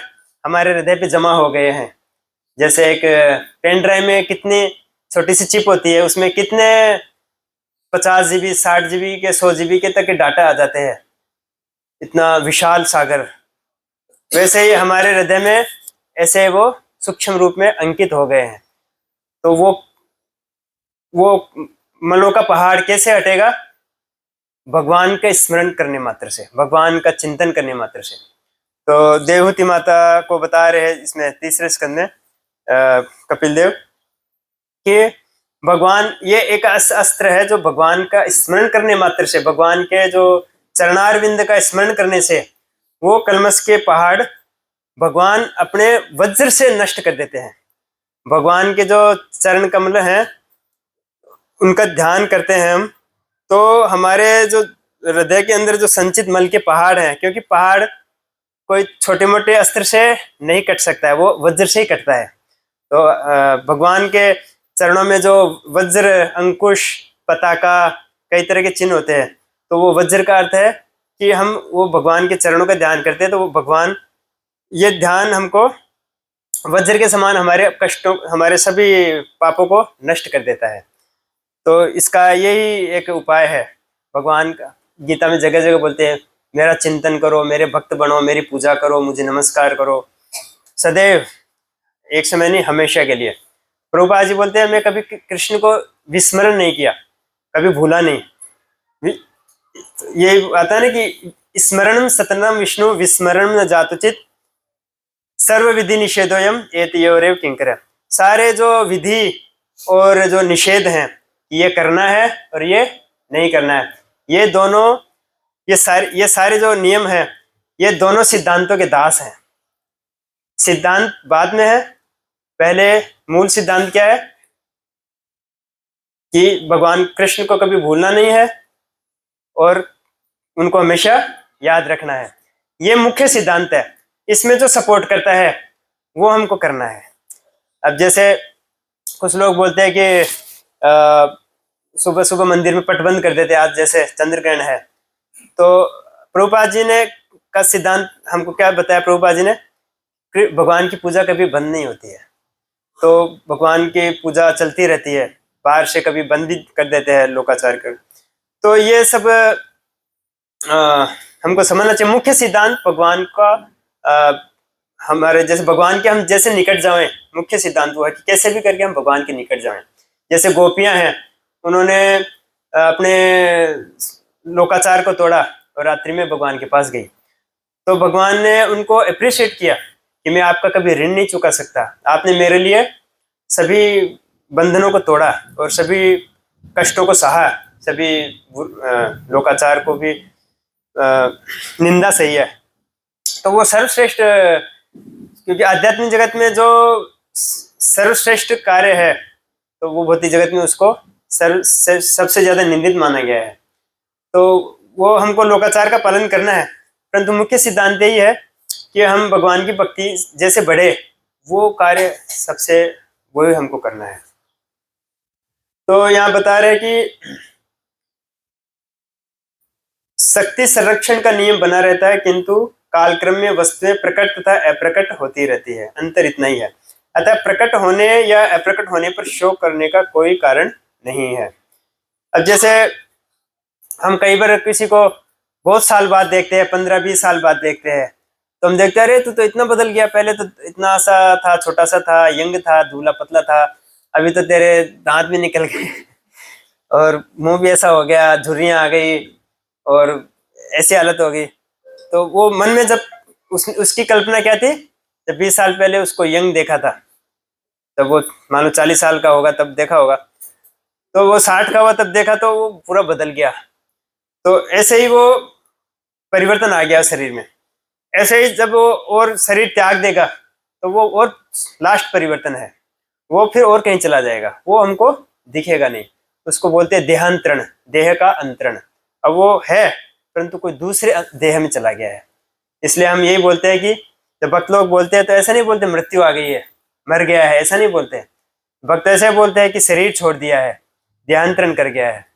हमारे हृदय पे जमा हो गए हैं। जैसे एक पेन ड्राइव में कितनी छोटी सी चिप होती है, उसमें कितने 50 GB 60 GB के 100 GB के तक के डाटा आ जाते हैं, इतना विशाल सागर। वैसे ही हमारे हृदय में ऐसे वो सूक्ष्म रूप में अंकित हो गए हैं। तो वो मलों का पहाड़ कैसे हटेगा, भगवान का स्मरण करने मात्र से, भगवान का चिंतन करने मात्र से। तो देवहूति माता को बता रहे हैं इसमें 3रे स्कंद में कपिल देव कि भगवान ये एक अस्त्र है जो भगवान का स्मरण करने मात्र से, भगवान के जो चरणारविंद का स्मरण करने से वो कलमश के पहाड़ भगवान अपने वज्र से नष्ट कर देते हैं। भगवान के जो चरण कमल हैं उनका ध्यान करते हैं हम, तो हमारे जो हृदय के अंदर जो संचित मल के पहाड़ हैं, क्योंकि पहाड़ कोई छोटे मोटे अस्त्र से नहीं कट सकता है, वो वज्र से ही कटता है। तो भगवान के चरणों में जो वज्र अंकुश पताका कई तरह के चिन्ह होते हैं, तो वो वज्र का अर्थ है कि हम वो भगवान के चरणों का ध्यान करते हैं। तो वो भगवान, ये ध्यान हमको वज्र के समान हमारे कष्टों, हमारे सभी पापों को नष्ट कर देता है। तो इसका यही एक उपाय है भगवान का। गीता में जगह जगह बोलते हैं, मेरा चिंतन करो, मेरे भक्त बनो, मेरी पूजा करो, मुझे नमस्कार करो सदैव, एक समय नहीं हमेशा के लिए। प्रभुपाद जी बोलते हैं, मैं कभी कृष्ण को विस्मरण नहीं किया, कभी भूला नहीं। ये आता है ना कि स्मरणम सतनम विष्णु विस्मरणम न जातुचित सर्व विधि निषेधोयम एतयोरेव किंकर। सारे जो विधि और जो निषेध हैं, ये करना है और ये नहीं करना है, ये दोनों, ये सारे जो नियम हैं, ये दोनों सिद्धांतों के दास हैं। सिद्धांत बाद में है, पहले मूल सिद्धांत क्या है कि भगवान कृष्ण को कभी भूलना नहीं है और उनको हमेशा याद रखना है। ये मुख्य सिद्धांत है। इसमें जो सपोर्ट करता है वो हमको करना है। अब जैसे कुछ लोग बोलते हैं कि सुबह सुबह मंदिर में पट बंद कर देते, आज जैसे चंद्र ग्रहण है, तो प्रभुपाद जी ने का सिद्धांत हमको क्या बताया, प्रभुपाद जी ने, भगवान की पूजा कभी बंद नहीं होती है। तो भगवान की पूजा चलती रहती है, बाहर से कभी बंद भी कर देते हैं लोकाचार कर। तो ये सब हमको समझना चाहिए। मुख्य सिद्धांत भगवान का, हमारे जैसे भगवान के हम जैसे निकट जाएं, मुख्य सिद्धांत वो है कि कैसे भी करके हम भगवान के निकट जाएं। जैसे गोपियां हैं, उन्होंने अपने लोकाचार को तोड़ा और रात्रि में भगवान के पास गई, तो भगवान ने उनको अप्रिशिएट किया कि मैं आपका कभी ऋण नहीं चुका सकता, आपने मेरे लिए सभी बंधनों को तोड़ा और सभी कष्टों को सहा, सभी लोकाचार को भी निंदा सही है। तो वो सर्वश्रेष्ठ, क्योंकि आध्यात्मिक जगत में जो सर्वश्रेष्ठ कार्य है, तो वो भौतिक जगत में उसको सबसे ज्यादा निंदित माना गया है। तो वो हमको लोकाचार का पालन करना है, परंतु मुख्य सिद्धांत यही है कि हम भगवान की भक्ति जैसे बढ़े, वो कार्य सबसे वही हमको करना है। तो यहाँ बता रहे कि शक्ति संरक्षण का नियम बना रहता है, किंतु कालक्रम में वस्तुएं प्रकट तथा अप्रकट होती रहती है, अंतर इतना ही है। अतः प्रकट होने या अप्रकट होने पर शोक करने का कोई कारण नहीं है। अब जैसे हम कई बार किसी को बहुत साल बाद देखते हैं, 15-20 साल बाद देखते हैं, तो हम देखते अरे तू तो इतना बदल गया, पहले तो इतना सा था, छोटा सा था, यंग था, दूल्हा पतला था, अभी तो तेरे दांत भी निकल गए और मुंह भी ऐसा हो गया, झुर्रियां आ गई और ऐसी हालत हो गई। तो वो मन में जब उसकी कल्पना क्या थी, जब 20 साल पहले उसको यंग देखा था, तब वो मान लो 40 साल का होगा तब देखा होगा, तो वो 60 का हुआ तब देखा, तो वो पूरा बदल गया। तो ऐसे ही वो परिवर्तन आ गया शरीर में। ऐसे ही जब वो और शरीर त्याग देगा तो वो और लास्ट परिवर्तन है, वो फिर और कहीं चला जाएगा, वो हमको दिखेगा नहीं। उसको बोलते हैं देहांतरण, देह का अंतरण। अब वो है परंतु कोई दूसरे देह में चला गया है। इसलिए हम यही बोलते हैं कि जब भक्त लोग बोलते हैं तो ऐसा नहीं बोलते मृत्यु आ गई है, मर गया है, ऐसा नहीं बोलते। भक्त ऐसे बोलते हैं कि शरीर छोड़ दिया है, देहांतरण कर गया है,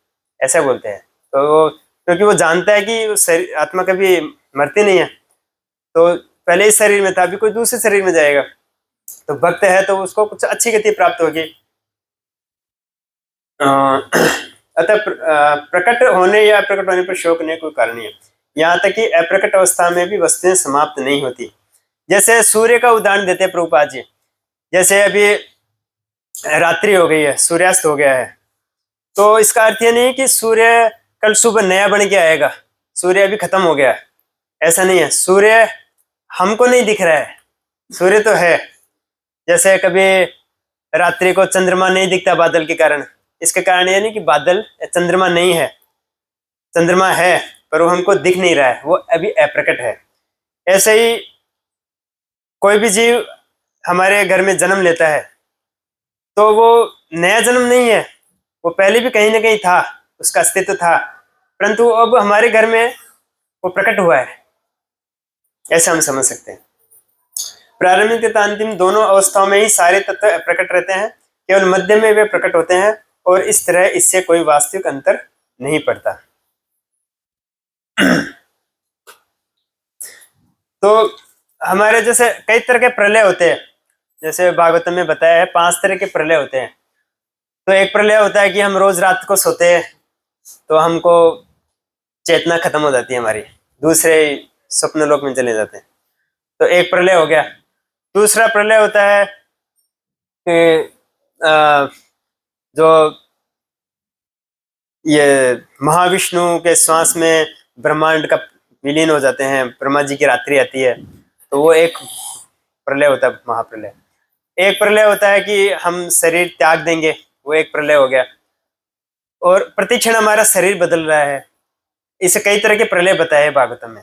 ऐसा बोलते हैं। तो क्योंकि वो जानता है कि वो आत्मा कभी मरती नहीं है, तो पहले इस शरीर में था, अभी कोई दूसरे शरीर में जाएगा। तो भक्त है तो उसको कुछ अच्छी गति प्राप्त होगी। अतः प्रकट होने या अप्रकट होने पर शोक नहीं कोई कारण नहीं है। यहाँ तक कि अप्रकट अवस्था में भी वस्तुएं समाप्त नहीं होती। जैसे सूर्य का उदाहरण देते हैं प्रभुपाद जी। जैसे अभी रात्रि हो गई है, सूर्यास्त हो गया है, तो इसका अर्थ ये नहीं कि सूर्य कल सुबह नया बन के आएगा, सूर्य अभी खत्म हो गया, ऐसा नहीं है। सूर्य हमको नहीं दिख रहा है, सूर्य तो है। जैसे कभी रात्रि को चंद्रमा नहीं दिखता बादल के कारण, इसके कारण ये नहीं कि बादल चंद्रमा नहीं है, चंद्रमा है पर वो हमको दिख नहीं रहा है, वो अभी अप्रकट है। ऐसे ही कोई भी जीव हमारे घर में जन्म लेता है तो वो नया जन्म नहीं है, वो पहले भी कहीं ना कहीं था, उसका अस्तित्व था, परंतु अब हमारे घर में वो प्रकट हुआ है, ऐसा हम समझ सकते हैं। प्रारंभिक तथा अंतिम दोनों अवस्थाओं में ही सारे तत्व प्रकट रहते हैं, केवल मध्य में वे प्रकट होते हैं, और इस तरह इससे कोई वास्तविक अंतर नहीं पड़ता। तो हमारे जैसे कई तरह के प्रलय होते हैं, जैसे भागवत में बताया है 5 तरह के प्रलय होते हैं। तो एक प्रलय होता है कि हम रोज रात को सोते हैं तो हमको चेतना खत्म हो जाती है हमारी, दूसरे स्वप्न लोक में चले जाते हैं, तो एक प्रलय हो गया। दूसरा प्रलय होता है कि जो ये महाविष्णु के श्वास में ब्रह्मांड का विलीन हो जाते हैं, ब्रह्मा जी की रात्रि आती है, तो वो एक प्रलय होता है, महाप्रलय। एक प्रलय होता है कि हम शरीर त्याग देंगे, वो एक प्रलय हो गया। और प्रतिक्षण हमारा शरीर बदल रहा है, इसे कई तरह के प्रलय बताए भागवतम में,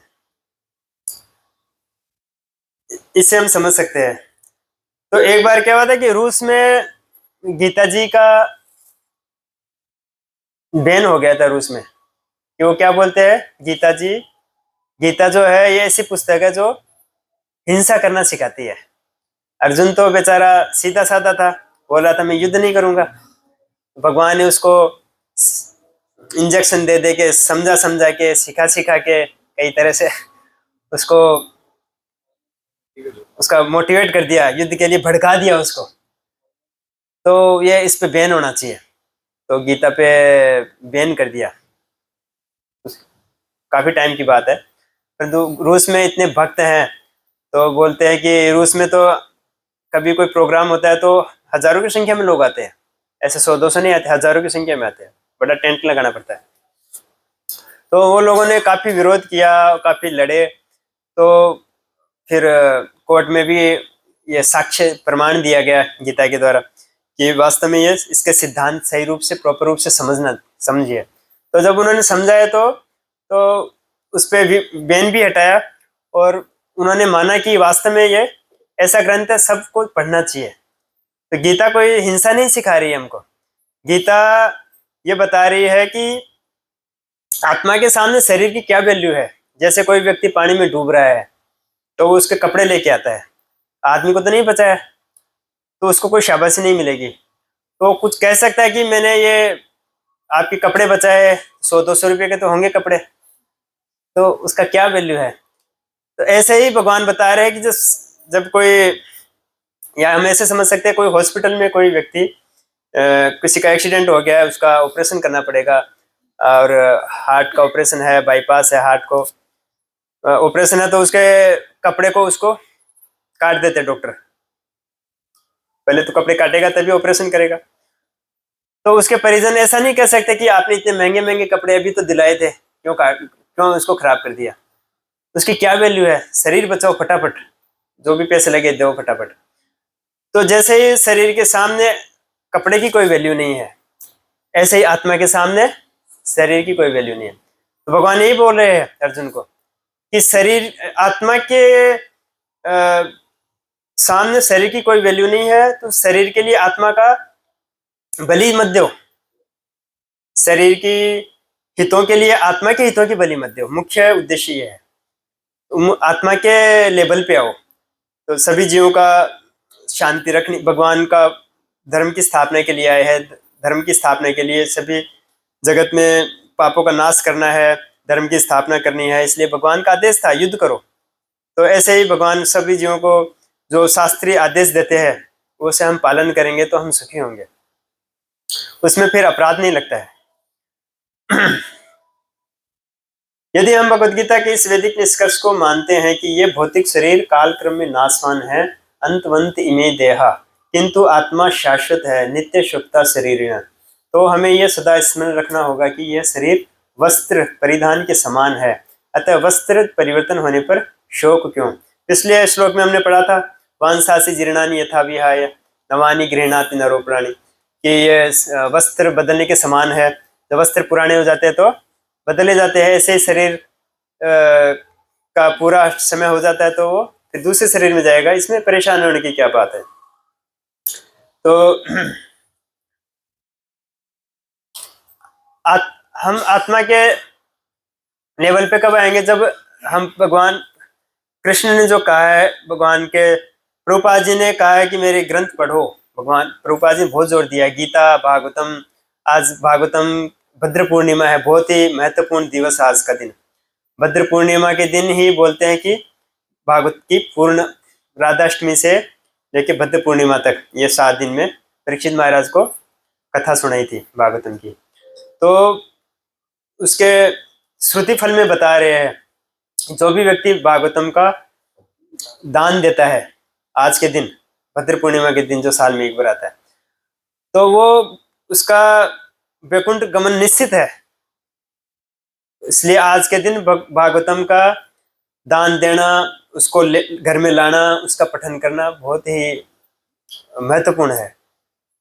इससे हम समझ सकते हैं। तो एक बार क्या हुआ था कि रूस में गीता जी का बैन हो गया था रूस में, कि वो क्या बोलते हैं, गीता जी, गीता जो है ये ऐसी पुस्तक है जो हिंसा करना सिखाती है। अर्जुन तो बेचारा सीधा साधा था, बोल रहा था मैं युद्ध नहीं करूंगा, भगवान ने उसको इंजेक्शन दे दे के, समझा समझा के, सिखा सिखा के कई तरह से उसको, उसका मोटिवेट कर दिया, युद्ध के लिए भड़का दिया उसको। तो ये इस पे बैन होना चाहिए, तो गीता पे बैन कर दिया। काफी टाइम की बात है, परंतु रूस में इतने भक्त हैं तो बोलते हैं कि रूस में तो कभी कोई प्रोग्राम होता है तो हजारों की संख्या में लोग आते हैं, ऐसे 100-200 नहीं आते, हजारों की संख्या में आते हैं, बड़ा टेंट लगाना पड़ता है। तो वो लोगों ने काफी विरोध किया, काफी लड़े, तो फिर कोर्ट में भी ये साक्ष्य प्रमाण दिया गया गीता के द्वारा कि वास्तव में ये इसके सिद्धांत सही रूप से, प्रॉपर रूप से समझिए। तो जब उन्होंने समझाया तो उस पर भी बैन भी हटाया, और उन्होंने माना कि वास्तव में ये ऐसा ग्रंथ है, सबको पढ़ना चाहिए। तो गीता कोई हिंसा नहीं सिखा रही है हमको, गीता ये बता रही है कि आत्मा के सामने शरीर की क्या वैल्यू है। जैसे कोई व्यक्ति पानी में डूब रहा है तो वो उसके कपड़े लेके आता है, आदमी को तो नहीं बचाया, तो उसको कोई शाबाशी नहीं मिलेगी। तो कुछ कह सकता है कि मैंने ये आपके कपड़े बचाए, 100-200 रुपये के तो होंगे कपड़े, तो उसका क्या वैल्यू है। तो ऐसे ही भगवान बता रहे हैं कि जब कोई, या हम ऐसे समझ सकते हैं कोई हॉस्पिटल में कोई व्यक्ति, किसी का एक्सीडेंट हो गया है, उसका ऑपरेशन करना पड़ेगा, और हार्ट का ऑपरेशन है, बाईपास है, हार्ट को ऑपरेशन है, तो उसके कपड़े को उसको काट देते डॉक्टर, पहले तो कपड़े काटेगा तभी ऑपरेशन करेगा। तो उसके परिजन ऐसा नहीं कह सकते कि आपने इतने महंगे महंगे कपड़े अभी तो दिलाए थे, क्यों उसको खराब कर दिया। उसकी क्या वैल्यू है? शरीर बचाओ फटाफट, जो भी पैसे लगे दो फटाफट। तो जैसे ही शरीर के सामने कपड़े की कोई वैल्यू नहीं है, ऐसे ही आत्मा के सामने शरीर की कोई वैल्यू नहीं है। तो भगवान यही बोल रहे हैं अर्जुन को कि शरीर, आत्मा के सामने शरीर की कोई वैल्यू नहीं है, तो शरीर के लिए आत्मा का बलि मत दो, शरीर की हितों के लिए आत्मा के हितों की बलि मत दो। मुख्य उद्देश्य ये है, तुम आत्मा के लेवल पे आओ, तो सभी जीवों का शांति रखनी, भगवान का धर्म की स्थापना के लिए आए हैं, धर्म की स्थापना के लिए, सभी जगत में पापों का नाश करना है, धर्म की स्थापना करनी है, इसलिए भगवान का आदेश था युद्ध करो। तो ऐसे ही भगवान सभी जीवों को जो शास्त्रीय आदेश देते हैं उसे हम पालन करेंगे तो हम सुखी होंगे, उसमें फिर अपराध नहीं लगता है। यदि हम भगवद गीता के इस वैदिक निष्कर्ष को मानते हैं कि ये भौतिक शरीर कालक्रम में नाशवान है, अंतवंत इमे देहा, किंतु आत्मा शाश्वत है, नित्य शुभता शरीर, तो हमें यह सदा स्मरण रखना होगा कि यह शरीर वस्त्र परिधान के समान है, अतः वस्त्र परिवर्तन होने पर शोक क्यों। पिछले श्लोक में हमने पढ़ा था वांसासी जीर्णानि यथा विहाय नवानि गृह्णाति नरो प्राणी, कि ये वस्त्र बदलने के समान है, जब वस्त्र पुराने हो जाते हैं तो बदले जाते हैं, ऐसे शरीर का पूरा समय हो जाता है तो वो फिर दूसरे शरीर में जाएगा, इसमें परेशान होने की क्या बात है। तो हम आत्मा के लेवल पे कब आएंगे? जब हम भगवान कृष्ण ने जो कहा है, भगवान के प्रभुपाद जी ने कहा है कि मेरे ग्रंथ पढ़ो, भगवान प्रभुपाद जी ने बहुत जोर दिया, गीता भागवतम, आज भागवतम भद्र पूर्णिमा है, बहुत ही महत्वपूर्ण दिवस आज का दिन, भद्र पूर्णिमा के दिन ही बोलते हैं कि भागवत की पूर्ण राधाष्टमी से लेके भद्र पूर्णिमा तक ये 7 दिन में परीक्षित महाराज को कथा सुनाई थी भागवतम की। तो उसके श्रुति फल में बता रहे हैं जो भी व्यक्ति भागवतम का दान देता है आज के दिन, भद्र पूर्णिमा के दिन जो साल में एक बार आता है, तो वो उसका वैकुंठ गमन निश्चित है। इसलिए आज के दिन भागवतम का दान देना, उसको घर में लाना, उसका पठन करना बहुत ही महत्वपूर्ण है।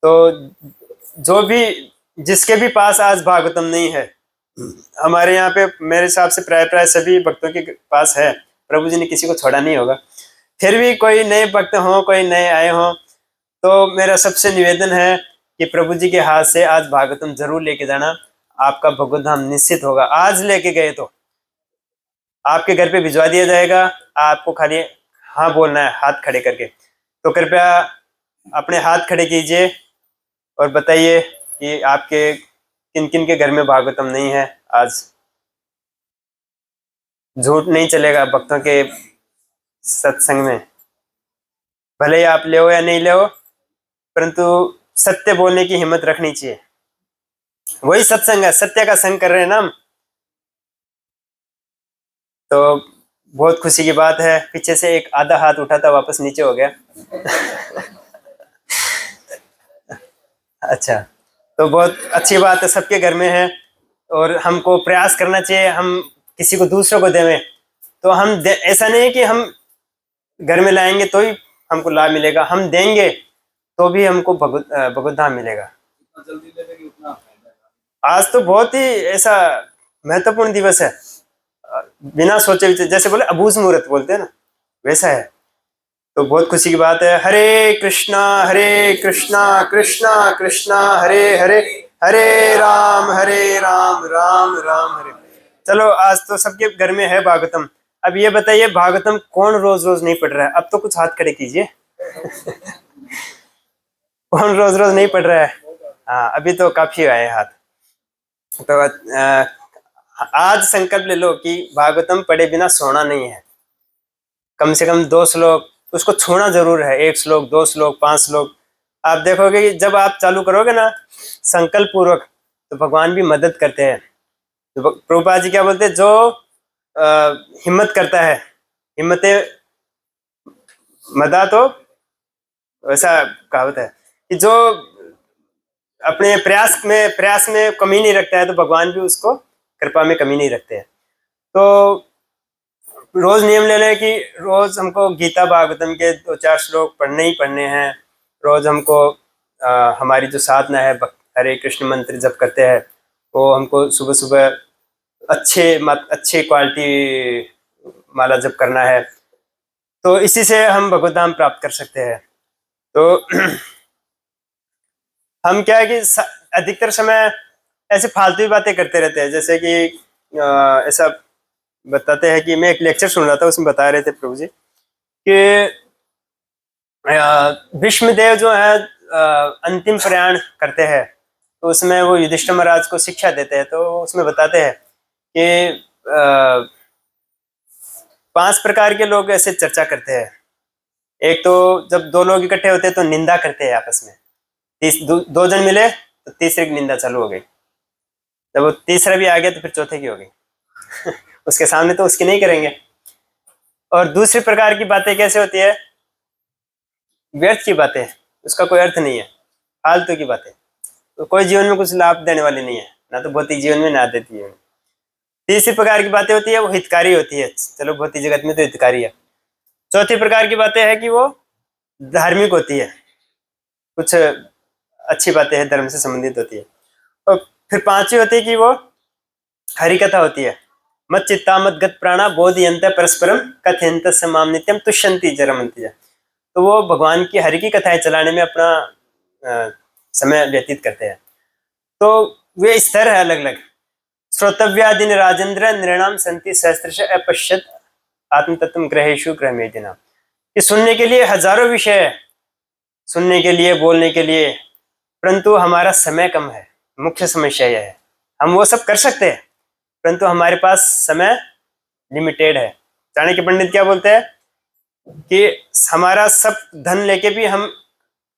तो जो भी जिसके भी पास आज भागवतम नहीं है, हमारे यहाँ पे मेरे हिसाब से प्राय सभी भक्तों के पास है, प्रभु जी ने किसी को छोड़ा नहीं होगा। फिर भी कोई नए भक्त हों, कोई नए आए हों, तो मेरा सबसे निवेदन है कि प्रभु जी के हाथ से आज भागवतम जरूर लेके जाना, आपका भगवत धाम निश्चित होगा। आज लेके गए तो आपके घर पे भिजवा दिया जाएगा, आपको खाली हाँ बोलना है हाथ खड़े करके। तो कृपया अपने हाथ खड़े कीजिए और बताइए कि आपके किन किन के घर में भागवतम नहीं है। आज झूठ नहीं चलेगा भक्तों के सत्संग में, भले ही आप ले हो या नहीं ले हो, परंतु सत्य बोलने की हिम्मत रखनी चाहिए। वही सत्संग है, सत्य का संग कर रहे हैं ना हम। तो बहुत खुशी की बात है, पीछे से एक आधा हाथ उठा था वापस नीचे हो गया। अच्छा, तो बहुत अच्छी बात है, सबके घर में है और हमको प्रयास करना चाहिए हम किसी को दूसरों को देवें। तो हम ऐसा नहीं है कि हम घर में लाएंगे तो ही हमको लाभ मिलेगा, हम देंगे तो भी हमको भगवत धाम मिलेगा। आज तो बहुत ही ऐसा महत्वपूर्ण दिवस है, बिना सोचे विचारे, जैसे बोले अबूझ मुहूर्त बोलते हैं ना, वैसा है। तो बहुत खुशी की बात है। हरे कृष्णा कृष्णा कृष्णा हरे हरे, हरे राम राम राम हरे। चलो, आज तो सबके घर में है भागवतम। अब ये बताइए, भागवतम कौन रोज रोज नहीं पढ़ रहा है? अब तो कुछ हाथ खड़े कीजिए। कौन रोज रोज नहीं पढ़ रहा है? हाँ, अभी तो काफी आए हाथ। तो आज संकल्प ले लो कि भागवतम पढ़े बिना सोना नहीं है। कम से कम 2 श्लोक उसको छूना जरूर है, 1 श्लोक 2 श्लोक 5 श्लोक। आप देखोगे कि जब आप चालू करोगे ना संकल्प पूर्वक, तो भगवान भी मदद करते हैं। तो प्रभुपाद जी क्या बोलते हैं, जो हिम्मत करता है, हिम्मतें मदा तो वैसा कहावत है कि जो अपने प्रयास में कमी नहीं रखता है तो भगवान भी उसको कृपा में कमी नहीं रखते हैं। तो रोज नियम ले लें कि रोज हमको गीता भागवतम के 2-4 श्लोक पढ़ने ही पढ़ने हैं। रोज हमको हमारी जो साधना है हरे कृष्ण मंत्र जप करते हैं वो हमको सुबह सुबह अच्छे क्वालिटी माला जप करना है। तो इसी से हम भगवत धाम प्राप्त कर सकते हैं। तो हम क्या है कि अधिकतर समय ऐसे फालतू ही बातें करते रहते हैं। जैसे कि ऐसा बताते हैं कि मैं एक लेक्चर सुन रहा था, उसमें बता रहे थे प्रभु जी कि भीष्मदेव जो है अंतिम प्रयाण करते हैं तो उसमें वो युधिष्ठिर महाराज को शिक्षा देते हैं। तो उसमें बताते हैं कि 5 प्रकार के लोग ऐसे चर्चा करते हैं। एक तो जब 2 लोग इकट्ठे होते हैं तो निंदा करते हैं आपस में। 2 जन मिले तो तीसरे की निंदा चालू हो गई। जब वो तीसरा भी आ गया तो फिर चौथे की हो गई उसके सामने तो उसकी नहीं करेंगे। और दूसरी प्रकार की बातें कैसे होती है, व्यर्थ की बातें, उसका कोई अर्थ नहीं है, फालतू की बातें, तो कोई जीवन में कुछ लाभ देने वाली नहीं है, ना तो भौतिक जीवन में ना देती जीवन में। तीसरी प्रकार की बातें होती है वो हितकारी होती है, चलो भौतिक जगत में तो हितकारी है। चौथी प्रकार की बातें है कि वो धार्मिक होती है, कुछ अच्छी बातें हैं, धर्म से संबंधित होती है। और फिर 5वीं होती है कि वो हरि कथा होती है। मत चित्ता मत गत प्राणा बोधयंत परस्परम कथयंत समाम नित्यम तुष्यंति जरमंति। तो वो भगवान की हरि की कथाएं चलाने में अपना समय व्यतीत करते हैं। तो वे स्तर है अलग अलग। श्रोतव्यादिन राजेंद्र नृणाम संति सहस्त्रश अपश्यत आत्मतत्व ग्रहेशु ग्रहमेदिना। कि सुनने के लिए हजारों विषय है, सुनने के लिए, बोलने के लिए, परंतु हमारा समय कम है। मुख्य समस्या यह है, हम वो सब कर सकते हैं परंतु हमारे पास समय लिमिटेड है। चाणक्य पंडित क्या बोलते हैं कि हमारा सब धन लेके भी हम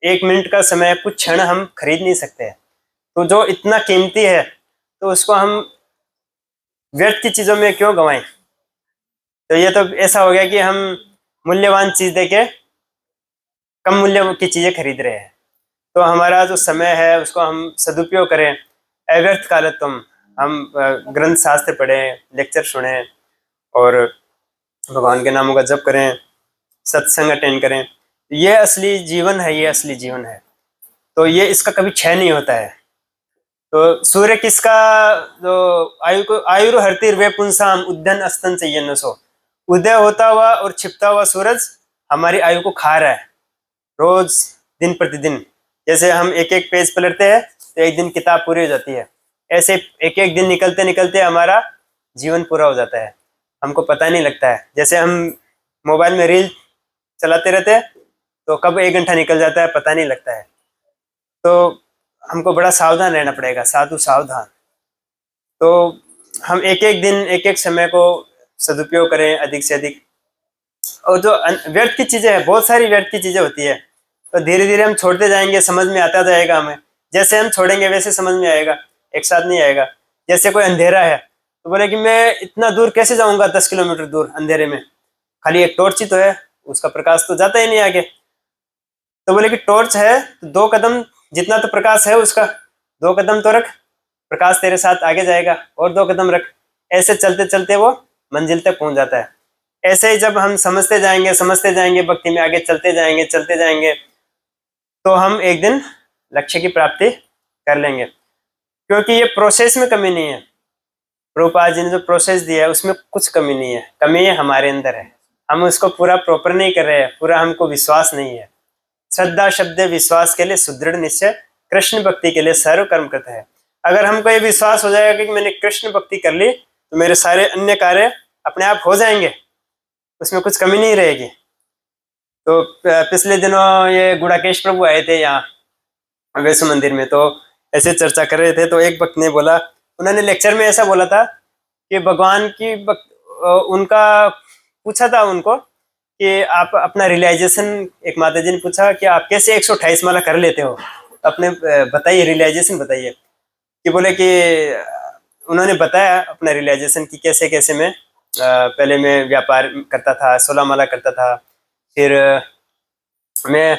1 मिनट का समय, कुछ क्षण हम खरीद नहीं सकते हैं। तो जो इतना कीमती है तो उसको हम व्यर्थ की चीजों में क्यों गंवाएं। तो ये तो ऐसा हो गया कि हम मूल्यवान चीज देके कम मूल्य की चीजें खरीद रहे हैं। तो हमारा जो समय है उसको हम सदुपयोग करें। अव्यर्थ कालत्वम, हम ग्रंथ शास्त्र पढ़ें, लेक्चर सुने और भगवान के नामों का जप करें, सत्संग अटेंड करें। ये असली जीवन है, ये असली जीवन है। तो ये इसका कभी क्षय नहीं होता है। तो सूर्य किसका, जो आयु हरतिर वे पुंसाम उद्यन अस्तन से ये नसो। उदय होता हुआ और छिपता हुआ सूरज हमारी आयु को खा रहा है रोज, दिन प्रतिदिन। जैसे हम एक एक पेज पलटते हैं तो एक दिन किताब पूरी हो जाती है, ऐसे एक एक दिन निकलते निकलते हमारा जीवन पूरा हो जाता है, हमको पता नहीं लगता है। जैसे हम मोबाइल में रील चलाते रहते हैं तो कब 1 घंटा निकल जाता है पता नहीं लगता है। तो हमको बड़ा सावधान रहना पड़ेगा, साधु सावधान। तो हम एक एक दिन, एक एक समय को सदुपयोग करें अधिक से अधिक। और जो व्यर्थ की चीजें हैं, बहुत सारी व्यर्थ की चीजें होती है, तो धीरे धीरे हम छोड़ते जाएंगे, समझ में आता जाएगा हमें। जैसे हम छोड़ेंगे वैसे समझ में आएगा, एक साथ नहीं आएगा। जैसे कोई अंधेरा है तो बोले कि मैं इतना दूर कैसे जाऊंगा, 10 किलोमीटर दूर अंधेरे में, खाली एक टॉर्च ही तो है, उसका प्रकाश तो जाता ही नहीं आगे। तो बोले कि टॉर्च है तो 2 कदम जितना तो प्रकाश है उसका, 2 कदम तो रख, प्रकाश तेरे साथ आगे जाएगा, और 2 कदम रख। ऐसे चलते चलते वो मंजिल तक पहुंच जाता है। ऐसे ही जब हम समझते जाएंगे भक्ति में आगे चलते जाएंगे तो हम एक दिन लक्ष्य की प्राप्ति कर लेंगे। क्योंकि ये प्रोसेस में कमी नहीं है, प्रभुपाद जी ने जो प्रोसेस दिया है उसमें कुछ कमी नहीं है, कमी हमारे अंदर है। हम उसको पूरा प्रॉपर नहीं कर रहे हैं, पूरा हमको विश्वास नहीं है। श्रद्धा शब्द विश्वास के लिए सुदृढ़ निश्चय, कृष्ण भक्ति के लिए सर्व कर्म करता है। अगर हमको ये विश्वास हो जाएगा कि मैंने कृष्ण भक्ति कर ली तो मेरे सारे अन्य कार्य अपने आप हो जाएंगे, उसमें कुछ कमी नहीं रहेगी। तो पिछले दिनों ये गुड़ाकेश प्रभु आए थे यहाँ वैष्णो मंदिर में, तो ऐसे चर्चा कर रहे थे। तो एक भक्त ने बोला, उन्होंने लेक्चर में ऐसा बोला था कि भगवान की उनका पूछा था उनको कि आप अपना रियलाइजेशन, एक माता जी ने पूछा कि आप कैसे 128 माला कर लेते हो, अपने बताइए, रियलाइजेशन बताइए। कि बोले कि उन्होंने बताया अपना रियलाइजेशन कि कैसे कैसे मैं पहले मैं व्यापार करता था, 16 माला करता था, फिर मैं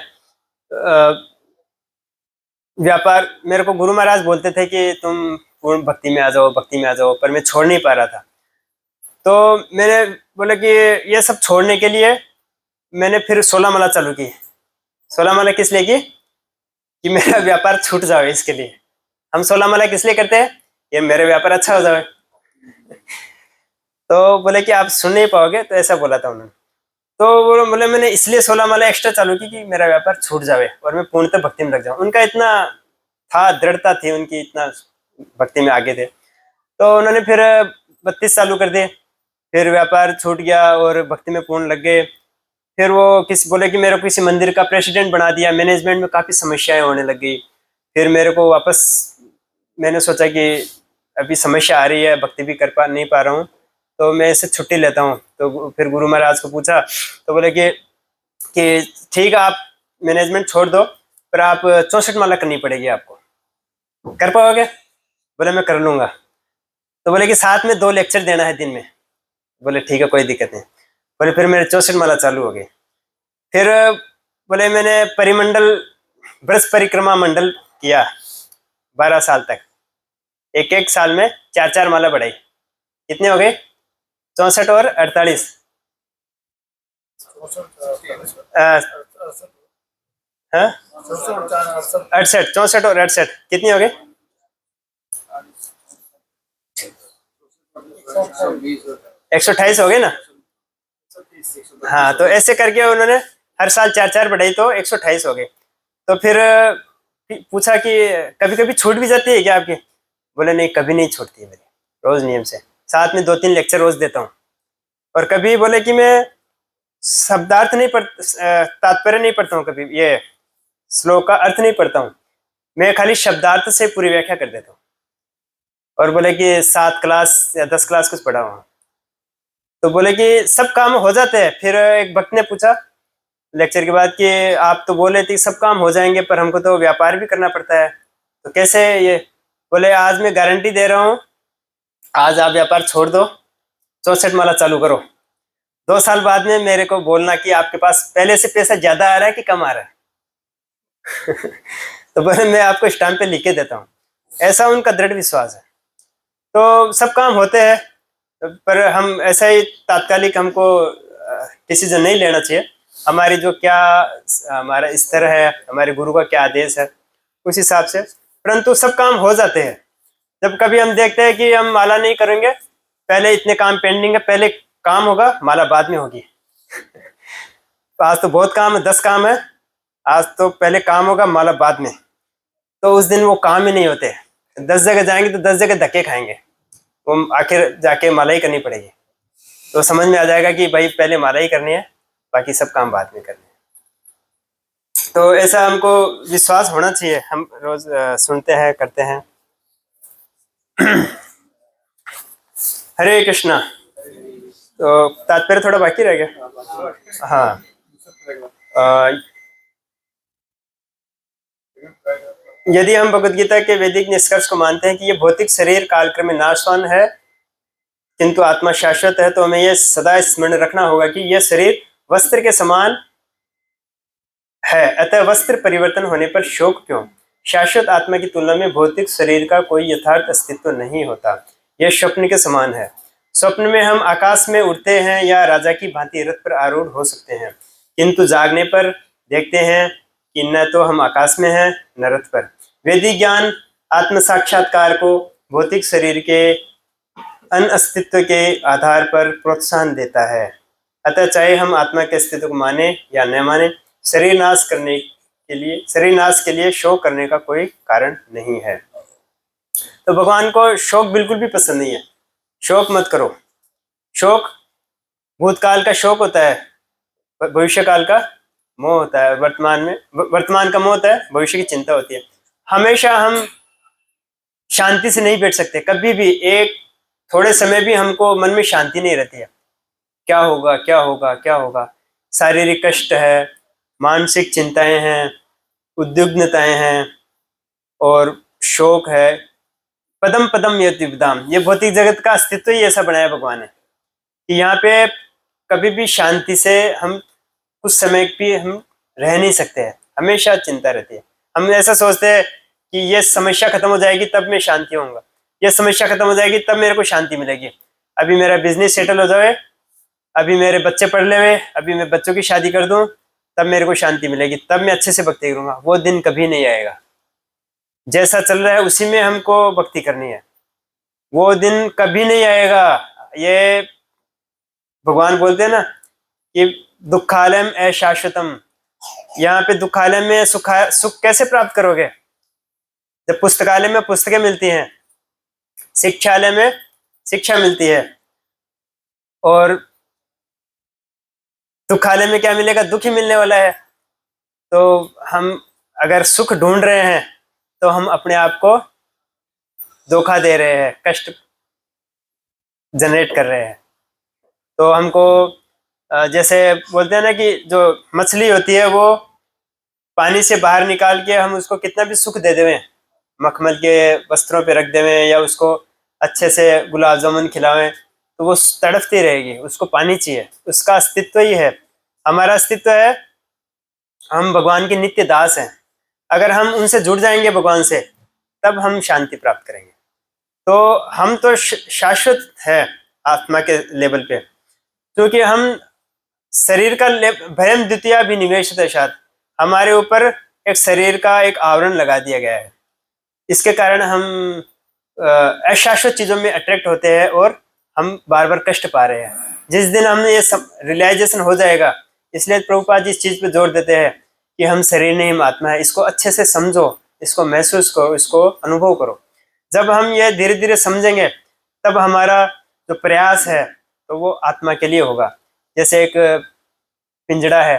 व्यापार, मेरे को गुरु महाराज बोलते थे कि तुम पूर्ण भक्ति में आ जाओ, भक्ति में आ जाओ, पर मैं छोड़ नहीं पा रहा था। तो मैंने बोला कि ये सब छोड़ने के लिए मैंने फिर 16 माला चालू की। 16 माला किस लिए की? कि मेरा व्यापार छूट जाए, इसके लिए। हम 16 माला किस लिए करते हैं? ये मेरा व्यापार अच्छा हो जाए। तो बोले कि आप सुन नहीं पाओगे, तो ऐसा बोला था उन्होंने। तो वो बोले मैंने इसलिए 16 माला एक्स्ट्रा चालू की कि मेरा व्यापार छूट जाए और मैं पूर्णतः भक्ति में लग जाऊं। उनका इतना था, दृढ़ता थी उनकी, इतना भक्ति में आगे थे। तो उन्होंने फिर 32 चालू कर दिए, फिर व्यापार छूट गया और भक्ति में पूर्ण लग गए। फिर वो किसी बोले कि मेरे को किसी मंदिर का प्रेसिडेंट बना दिया, मैनेजमेंट में काफ़ी समस्याएं होने लग गई। फिर मेरे को वापस, मैंने सोचा कि अभी समस्या आ रही है, भक्ति भी कर नहीं पा रहा हूँ, तो मैं इससे छुट्टी लेता हूँ। तो फिर गुरु महाराज को पूछा, तो बोले कि ठीक है, आप मैनेजमेंट छोड़ दो, पर आप 64 माला करनी पड़ेगी आपको। कर पाओगे? बोले मैं कर लूँगा। तो बोले कि साथ में 2 लेक्चर देना है दिन में। बोले ठीक है, कोई दिक्कत नहीं। बोले फिर मेरे 64 माला चालू हो गई। फिर बोले मैंने परिमंडल, ब्रज परिक्रमा मंडल किया 12 साल तक। एक एक साल में 4-4 माला बढ़ाई। कितने हो गए? 64 और 48, 68, 64 और 68 कितनी हो गई? 128 हो गए ना। हाँ, तो ऐसे करके उन्होंने हर साल 4-4 बढ़ाई, तो 128 हो गए। तो फिर पूछा कि कभी कभी छूट भी जाती है क्या आपकी? बोले नहीं, कभी नहीं छूटती है मेरी, रोज नियम से। साथ में 2-3 लेक्चर रोज देता हूँ। और कभी बोले कि मैं शब्दार्थ नहीं पढ़, तात्पर्य नहीं पढ़ता हूँ, कभी ये श्लोक का अर्थ नहीं पढ़ता हूँ, मैं खाली शब्दार्थ से पूरी व्याख्या कर देता हूँ। और बोले कि 7 क्लास या 10 क्लास कुछ पढ़ा हुआ। तो बोले कि सब काम हो जाते हैं। फिर एक भक्त ने पूछा लेक्चर के बाद कि आप तो बोले थे सब काम हो जाएंगे, पर हमको तो व्यापार भी करना पड़ता है, तो कैसे ये? बोले आज मैं गारंटी दे रहा हूँ, आज आप व्यापार छोड़ दो, 64 माला चालू करो, 2 साल बाद में मेरे को बोलना कि आपके पास पहले से पैसा ज्यादा आ रहा है कि कम आ रहा है। तो बोले मैं आपको स्टाम्प पे लिख के देता हूँ। ऐसा उनका दृढ़ विश्वास है। तो सब काम होते हैं, पर हम ऐसा ही तात्कालिक हमको डिसीजन नहीं लेना चाहिए। हमारी जो क्या हमारा स्तर है, हमारे गुरु का क्या आदेश है, उस हिसाब से। परंतु सब काम हो जाते हैं। जब कभी हम देखते हैं कि हम माला नहीं करेंगे, पहले इतने काम पेंडिंग है, पहले काम होगा, माला बाद में होगी। आज तो बहुत काम है, 10 काम है, आज तो पहले काम होगा, माला बाद में। तो उस दिन वो काम ही नहीं होते। 10 जगह जाएंगे तो 10 जगह धक्के खाएंगे, वो आखिर जाके माला ही करनी पड़ेगी। तो समझ में आ जाएगा कि भाई पहले माला ही करनी है, बाकी सब काम बाद में करने हैं। तो ऐसा हमको विश्वास होना चाहिए। हम रोज सुनते हैं, करते हैं। हरे कृष्णा। तो तात्पर्य थोड़ा बाकी रह गया। हाँ, यदि हम भगवद गीता के वैदिक निष्कर्ष को मानते हैं कि ये भौतिक शरीर कालक्रम में नाशवान है, किंतु आत्मा शाश्वत है, तो हमें यह सदा स्मरण रखना होगा कि यह शरीर वस्त्र के समान है, अतः वस्त्र परिवर्तन होने पर शोक क्यों? शाश्वत आत्मा की तुलना में भौतिक शरीर का कोई यथार्थ अस्तित्व नहीं होता। यह स्वप्न के समान है। स्वप्न में हम आकाश में उड़ते हैं या राजा की भांति रथ पर आरूढ़ हो सकते हैं, किंतु जागने पर देखते हैं कि न तो हम आकाश में हैं न रथ पर। वैदिक ज्ञान आत्म साक्षात्कार को भौतिक शरीर के अनअस्तित्व के आधार पर प्रोत्साहन देता है। अतः चाहे हम आत्मा के अस्तित्व को माने या न माने, शरीर नाश के लिए शोक करने का कोई कारण नहीं है। तो भगवान को शोक बिल्कुल भी पसंद नहीं है। शोक मत करो। शोक भूतकाल का शोक होता है, भविष्य काल का मोह होता है, वर्तमान का मोह होता है, भविष्य की चिंता होती है। हमेशा हम शांति से नहीं बैठ सकते। कभी भी एक थोड़े समय भी हमको मन में शांति नहीं रहती है। क्या होगा, क्या होगा, क्या होगा। शारीरिक कष्ट है, मानसिक चिंताएं हैं, उद्विग्नताएं हैं और शोक है। पदम पदम यति विदाम, ये भौतिक जगत का अस्तित्व ही ऐसा बनाया भगवान ने कि यहाँ पे कभी भी शांति से हम कुछ समय भी हम रह नहीं सकते हैं, हमेशा चिंता रहती है। हम ऐसा सोचते हैं कि ये समस्या खत्म हो जाएगी तब मैं शांति होऊंगा, ये समस्या खत्म हो जाएगी तब मेरे को शांति मिलेगी, अभी मेरा बिजनेस सेटल हो जाए, अभी मेरे बच्चे पढ़ ले हुए, अभी मैं बच्चों की शादी कर दूं, तब मेरे को शांति मिलेगी, तब मैं अच्छे से भक्ति करूंगा। वो दिन कभी नहीं आएगा। जैसा चल रहा है उसी में हमको भक्ति करनी है, वो दिन कभी नहीं आएगा। ये भगवान बोलते हैं ना कि दुखालयम अशाश्वतम, यहाँ पे दुखालय में सुख कैसे प्राप्त करोगे? जब पुस्तकालय में पुस्तकें मिलती हैं, शिक्षालय में शिक्षा मिलती है, और दुखालय में क्या मिलेगा? दुख ही मिलने वाला है। तो हम अगर सुख ढूंढ रहे हैं तो हम अपने आप को धोखा दे रहे हैं, कष्ट जनरेट कर रहे हैं। तो हमको जैसे बोलते हैं ना कि जो मछली होती है वो पानी से बाहर निकाल के हम उसको कितना भी सुख दे देवें, मखमल के वस्त्रों पे रख देवें या उसको अच्छे से गुलाब जामुन खिलावें, तो वो तड़पती रहेगी, उसको पानी चाहिए। उसका अस्तित्व ही है, हमारा अस्तित्व है, हम भगवान के नित्य दास हैं। अगर हम उनसे जुड़ जाएंगे भगवान से, तब हम शांति प्राप्त करेंगे। तो हम तो शाश्वत है आत्मा के लेवल पे, क्योंकि हम शरीर का भयम द्वितीय अभिनिवेश दशात, हमारे ऊपर एक शरीर का एक आवरण लगा दिया गया है। इसके कारण हम अशाश्वत चीजों में अट्रैक्ट होते हैं और हम बार बार कष्ट पा रहे हैं। जिस दिन हमें ये रियलाइजेशन हो जाएगा, इसलिए प्रभुपाद जी इस चीज पे जोर देते हैं कि हम शरीर नहीं, हम आत्मा है। इसको अच्छे से समझो, इसको महसूस करो, इसको अनुभव करो। जब हम ये धीरे धीरे समझेंगे तब हमारा जो प्रयास है तो वो आत्मा के लिए होगा। जैसे एक पिंजड़ा है,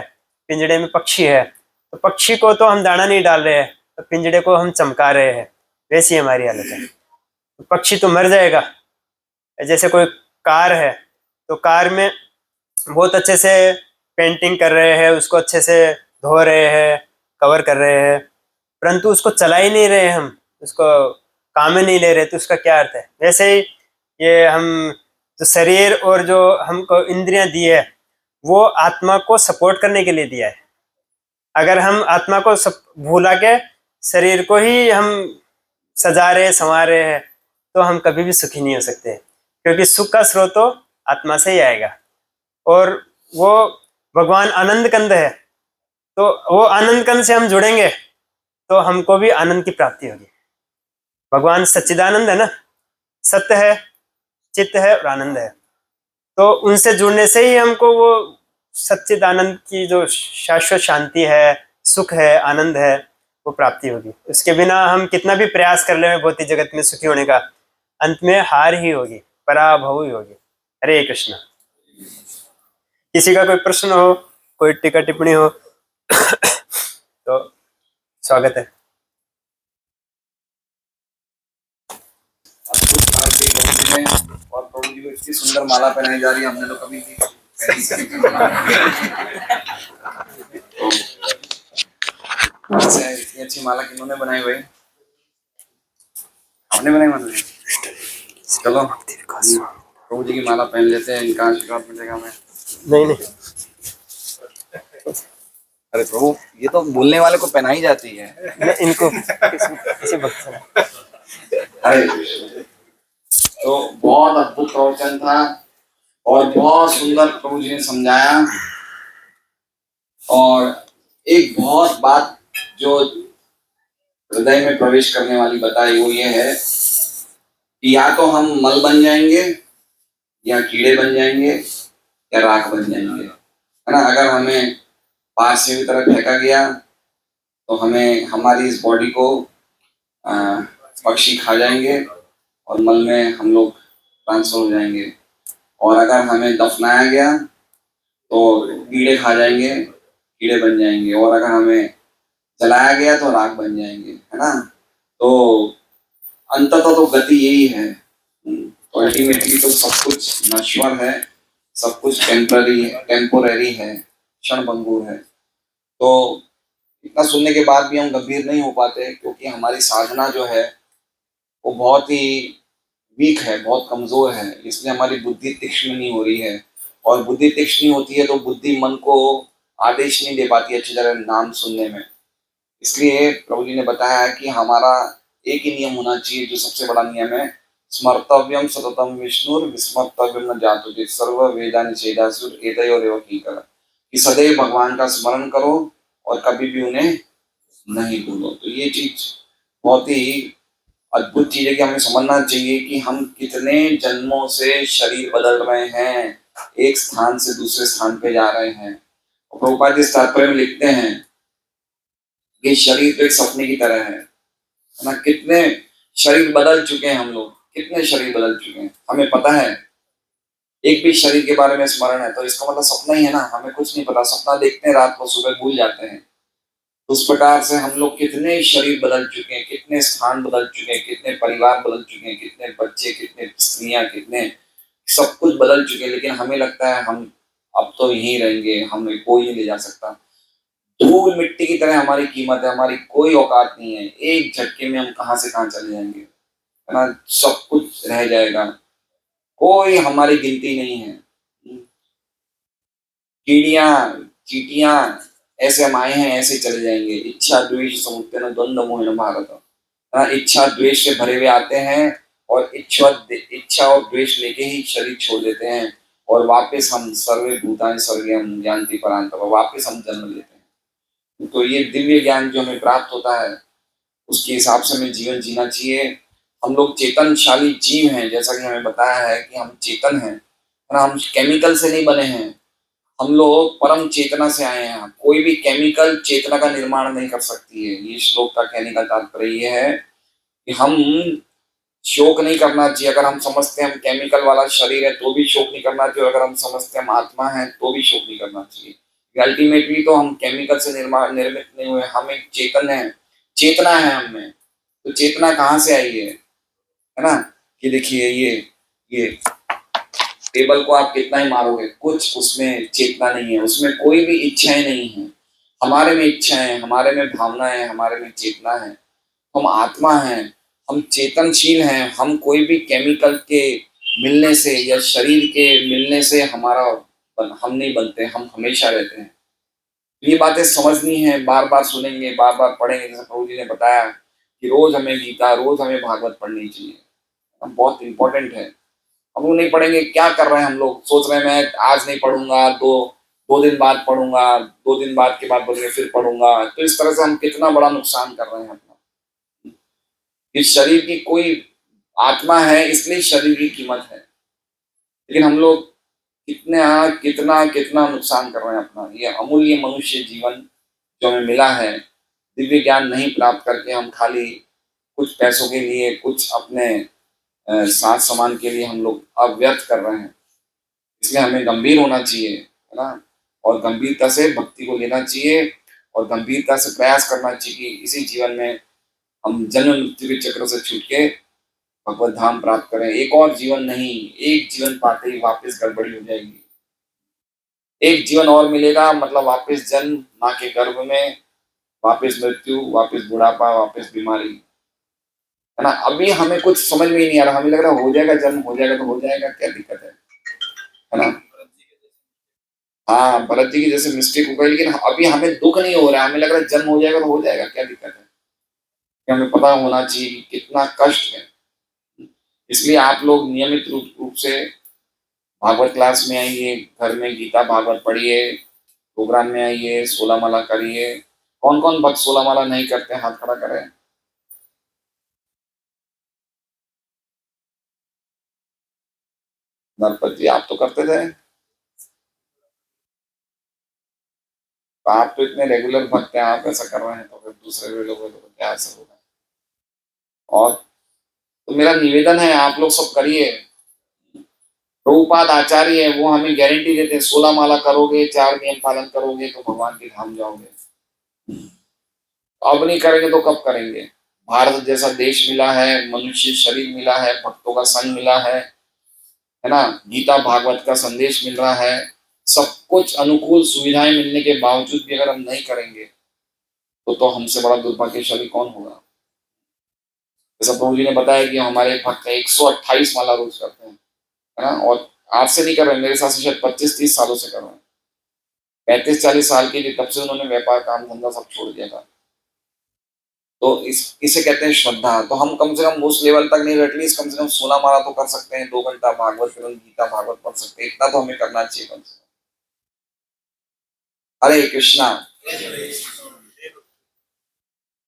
पिंजड़े में पक्षी है, तो पक्षी को तो हम दाना नहीं डाल रहे हैं, तो पिंजड़े को हम चमका रहे हैं, वैसी हमारी हालत है। तो पक्षी तो मर जाएगा। जैसे कोई कार है, तो कार में बहुत अच्छे से पेंटिंग कर रहे हैं, उसको अच्छे से धो रहे हैं, कवर कर रहे हैं, परंतु उसको चला ही नहीं रहे, हम उसको काम में नहीं ले रहे, तो उसका क्या अर्थ है? वैसे ही ये हम जो शरीर और जो हमको इंद्रियां दी है, वो आत्मा को सपोर्ट करने के लिए दिया है। अगर हम आत्मा को भूला के शरीर को ही हम सजा रहे संवार रहे हैं, तो हम कभी भी सुखी नहीं हो सकते, क्योंकि सुख का स्रोत तो आत्मा से ही आएगा। और वो भगवान आनंद कंद है, तो वो आनंद कंद से हम जुड़ेंगे तो हमको भी आनंद की प्राप्ति होगी। भगवान सच्चिदानंद है ना, सत्य है, चित्त है और आनंद है। तो उनसे जुड़ने से ही हमको वो सच्चिदानंद की जो शाश्वत शांति है, सुख है, आनंद है, वो प्राप्ति होगी। उसके बिना हम कितना भी प्रयास कर ले भौतिक जगत में सुखी होने का, अंत में हार ही होगी, पराभव ही होगी। हरे कृष्ण। किसी का कोई प्रश्न हो, कोई टीका टिप्पणी हो तो स्वागत है। और प्रभु जी को इतनी सुंदर माला पहनाई जा रही है, हमने तो कभी नहीं इतनी अच्छी माला किन्होंने बनाई हुई? हमने बनाई माला। चलो प्रभु जी की माला पहन लेते हैं, इनका आशीर्वाद मिलेगा हमें। नहीं अरे प्रभु, ये तो बोलने वाले को पहनाई जाती है, इनको किसी भक्त से। अरे तो बहुत अद्भुत प्रवचन था और बहुत सुंदर प्रभु जी ने समझाया। और एक बहुत बात जो हृदय में प्रवेश करने वाली बताई, वो ये है कि या तो हम मल बन जाएंगे, या कीड़े बन जाएंगे, या राख बन जाएंगे, है ना। अगर हमें पास से की तरफ फेंका गया तो हमें हमारी इस बॉडी को पक्षी खा जाएंगे और मल में हम लोग ट्रांसफर हो जाएंगे। और अगर हमें दफनाया गया तो कीड़े खा जाएंगे, कीड़े बन जाएंगे। और अगर हमें जलाया गया तो राख बन जाएंगे, है ना। तो अंततः तो गति यही है। तो अल्टीमेटली तो सब कुछ नश्वर है, सब कुछ टेम्पोररी है, क्षण भंगुर है। तो इतना सुनने के बाद भी हम गंभीर नहीं हो पाते, क्योंकि हमारी साधना जो है वो बहुत ही वीक है, बहुत कमजोर है। इसलिए हमारी बुद्धि तीक्ष्ण नहीं हो रही है, और बुद्धि तीक्ष्ण नहीं होती है तो बुद्धि मन को आदेश नहीं दे पाती अच्छी तरह नाम सुनने में। इसलिए प्रभु जी ने बताया है कि हमारा एक ही नियम होना चाहिए, जो सबसे बड़ा नियम है, स्मर्तव्यम सततम विष्णुर विस्मर्तव्यम न जातुते सर्व वेदानि चेदासुर एतयोरेव कींकरः, कि सदैव भगवान का स्मरण करो और कभी भी उन्हें नहीं भूलो। तो ये चीज बहुत ही अद्भुत चीज है कि हमें समझना चाहिए कि हम कितने जन्मों से शरीर बदल रहे हैं, एक स्थान से दूसरे स्थान पे जा रहे हैं। और प्रभुपाद जी इस तात्पर्य में लिखते हैं कि शरीर तो एक सपने की तरह है ना। कितने शरीर बदल चुके हैं हम लोग, कितने शरीर बदल चुके हैं, हमें पता है। एक भी शरीर के बारे में स्मरण है तो इसका मतलब सपना ही है ना, हमें कुछ नहीं पता। सपना देखते हैं रात को, सुबह भूल जाते हैं। उस प्रकार से हम लोग कितने शरीर बदल चुके हैं, कितने स्थान बदल चुके हैं, कितने परिवार बदल चुके हैं, कितने बच्चे, कितने स्त्रियां, कितने सब कुछ बदल चुके हैं। लेकिन हमें लगता है हम अब तो यहीं रहेंगे, हमें कोई नहीं ले जा सकता। धूल मिट्टी की तरह हमारी कीमत है, हमारी कोई औकात नहीं है। एक झटके में हम कहाँ से कहाँ चले जाएंगे, है ना। सब कुछ रह जाएगा, कोई हमारी गिनती नहीं है। कीड़ियां, चींटियां, ऐसे हम आए हैं ऐसे चले जाएंगे। इच्छा द्वेष समुत्थान द्वंद्व मोह भारत, हाँ, इच्छा द्वेष से भरे हुए आते हैं और इच्छा और द्वेष लेके ही शरीर छोड़ देते हैं और वापस हम सर्वे भूतानि स्वर्गीयम जानति परांतप, वापस हम जन्म लेते हैं। तो ये दिव्य ज्ञान जो हमें प्राप्त होता है उसके हिसाब से हमें जीवन जीना चाहिए। हम लोग चेतनशाली जीव हैं, जैसा कि हमें बताया है कि हम चेतन हैं, है ना। हम केमिकल से नहीं बने हैं, हम लोग परम चेतना से आए हैं। कोई भी केमिकल चेतना का निर्माण नहीं कर सकती है। ये श्लोक का कहने का तात्पर्य ये है कि हम शोक नहीं करना चाहिए। अगर हम समझते हैं हम केमिकल वाला शरीर है तो भी शोक नहीं करना चाहिए, अगर हम समझते हैं हम आत्मा है तो भी शोक नहीं करना चाहिए। अल्टीमेटली तो हम केमिकल से निर्मित नहीं हुए, हम एक चेतन है, चेतना है हमें। तो चेतना कहाँ से आई है ना। कि देखिए ये टेबल को आप कितना ही मारोगे, कुछ उसमें चेतना नहीं है, उसमें कोई भी इच्छाएं नहीं है। हमारे में इच्छा है, हमारे में भावना है, हमारे में चेतना है। हम आत्मा हैं, हम चेतनशील हैं। हम कोई भी केमिकल के मिलने से या शरीर के मिलने से हम नहीं बनते, हम हमेशा रहते हैं। ये बातें समझनी है, बार बार सुनेंगे, बार बार पढ़ेंगे। जैसे प्रभु जी ने बताया कि रोज हमें गीता, रोज हमें भागवत पढ़नी चाहिए, बहुत इंपॉर्टेंट है। हम लोग नहीं पढ़ेंगे, क्या कर रहे हैं हम लोग, सोच रहे हैं मैं आज नहीं पढ़ूंगा, दो दिन बाद पढ़ूंगा, 2 दिन बाद के बाद बोलेंगे फिर पढ़ूंगा। तो इस तरह से हम कितना बड़ा नुकसान कर रहे हैं अपना। इस शरीर की कोई आत्मा है, इसलिए शरीर की कीमत है। लेकिन हम लोग कितना कितना कितना नुकसान कर रहे हैं अपना। ये अमूल्य मनुष्य जीवन जो हमें मिला है, दिव्य ज्ञान नहीं प्राप्त करके हम खाली कुछ पैसों के लिए, कुछ अपने साथ सामान के लिए हम लोग अव्यर्थ कर रहे हैं। इसलिए हमें गंभीर होना चाहिए, है ना। और गंभीरता से भक्ति को लेना चाहिए और गंभीरता से प्रयास करना चाहिए कि इसी जीवन में हम जन्म मृत्यु के चक्र से छूट के भगवत धाम प्राप्त करें। एक और जीवन नहीं, एक जीवन पाते ही वापस गड़बड़ी हो जाएगी। एक जीवन और मिलेगा मतलब वापस जन्म माँ के गर्भ में, वापस मृत्यु, वापस बुढ़ापा, वापस बीमारी, है ना। अभी हमें कुछ समझ में ही नहीं आ रहा, हमें लग रहा है हो जाएगा, जन्म हो जाएगा तो हो जाएगा, क्या दिक्कत है ना। हाँ, भरत जी की जैसे मिस्टेक हो गई, लेकिन अभी हमें दुख नहीं हो रहा है, हमें लग रहा है जन्म हो जाएगा तो हो जाएगा, क्या दिक्कत है। कि हमें पता होना चाहिए कि कितना कष्ट है। इसलिए आप लोग नियमित रूप से भागवत क्लास में आइए, घर में गीता भागवत पढ़िए, प्रोग्राम में आइए, 16 माला करिए। कौन कौन भक्त 16 माला नहीं करते, हाथ खड़ा करें। नरपत जी आप तो करते थे, तो आप तो इतने रेगुलर भक्त हैं, आप ऐसा कर रहे हैं तो फिर दूसरे भी लोगों को क्या असर होगा। और तो मेरा निवेदन है आप लोग सब करिए। प्रभुपाद आचार्य है, वो हमें गारंटी देते हैं 16 माला करोगे, 4 नियम पालन करोगे तो भगवान के धाम जाओगे। अब नहीं करेंगे तो कब करेंगे। भारत जैसा देश मिला है, मनुष्य शरीर मिला है, भक्तों का संग मिला है ना, गीता भागवत का संदेश मिल रहा है, सब कुछ अनुकूल सुविधाएं मिलने के बावजूद भी अगर हम नहीं करेंगे तो हमसे बड़ा दुर्भाग्यशाली कौन होगा। जैसा प्रभु जी ने बताया कि हमारे भक्त 128 माला रोज करते हैं, है ना। और आज से नहीं कर रहे, मेरे हिसाब से शायद 25-30 सालों से कर रहे हैं। 35-40 साल की थी तब से उन्होंने व्यापार काम धंधा सब छोड़ दिया था। तो इसे कहते हैं श्रद्धा। तो हम कम से कम उस लेवल तक नहीं, एटलीस्ट कम से कम 16 माला तो कर सकते हैं, 2 घंटा भागवत ग्रंथ गीता भागवत पढ़ सकते हैं, इतना तो हमें करना चाहिए कम से कम। हरे कृष्णा।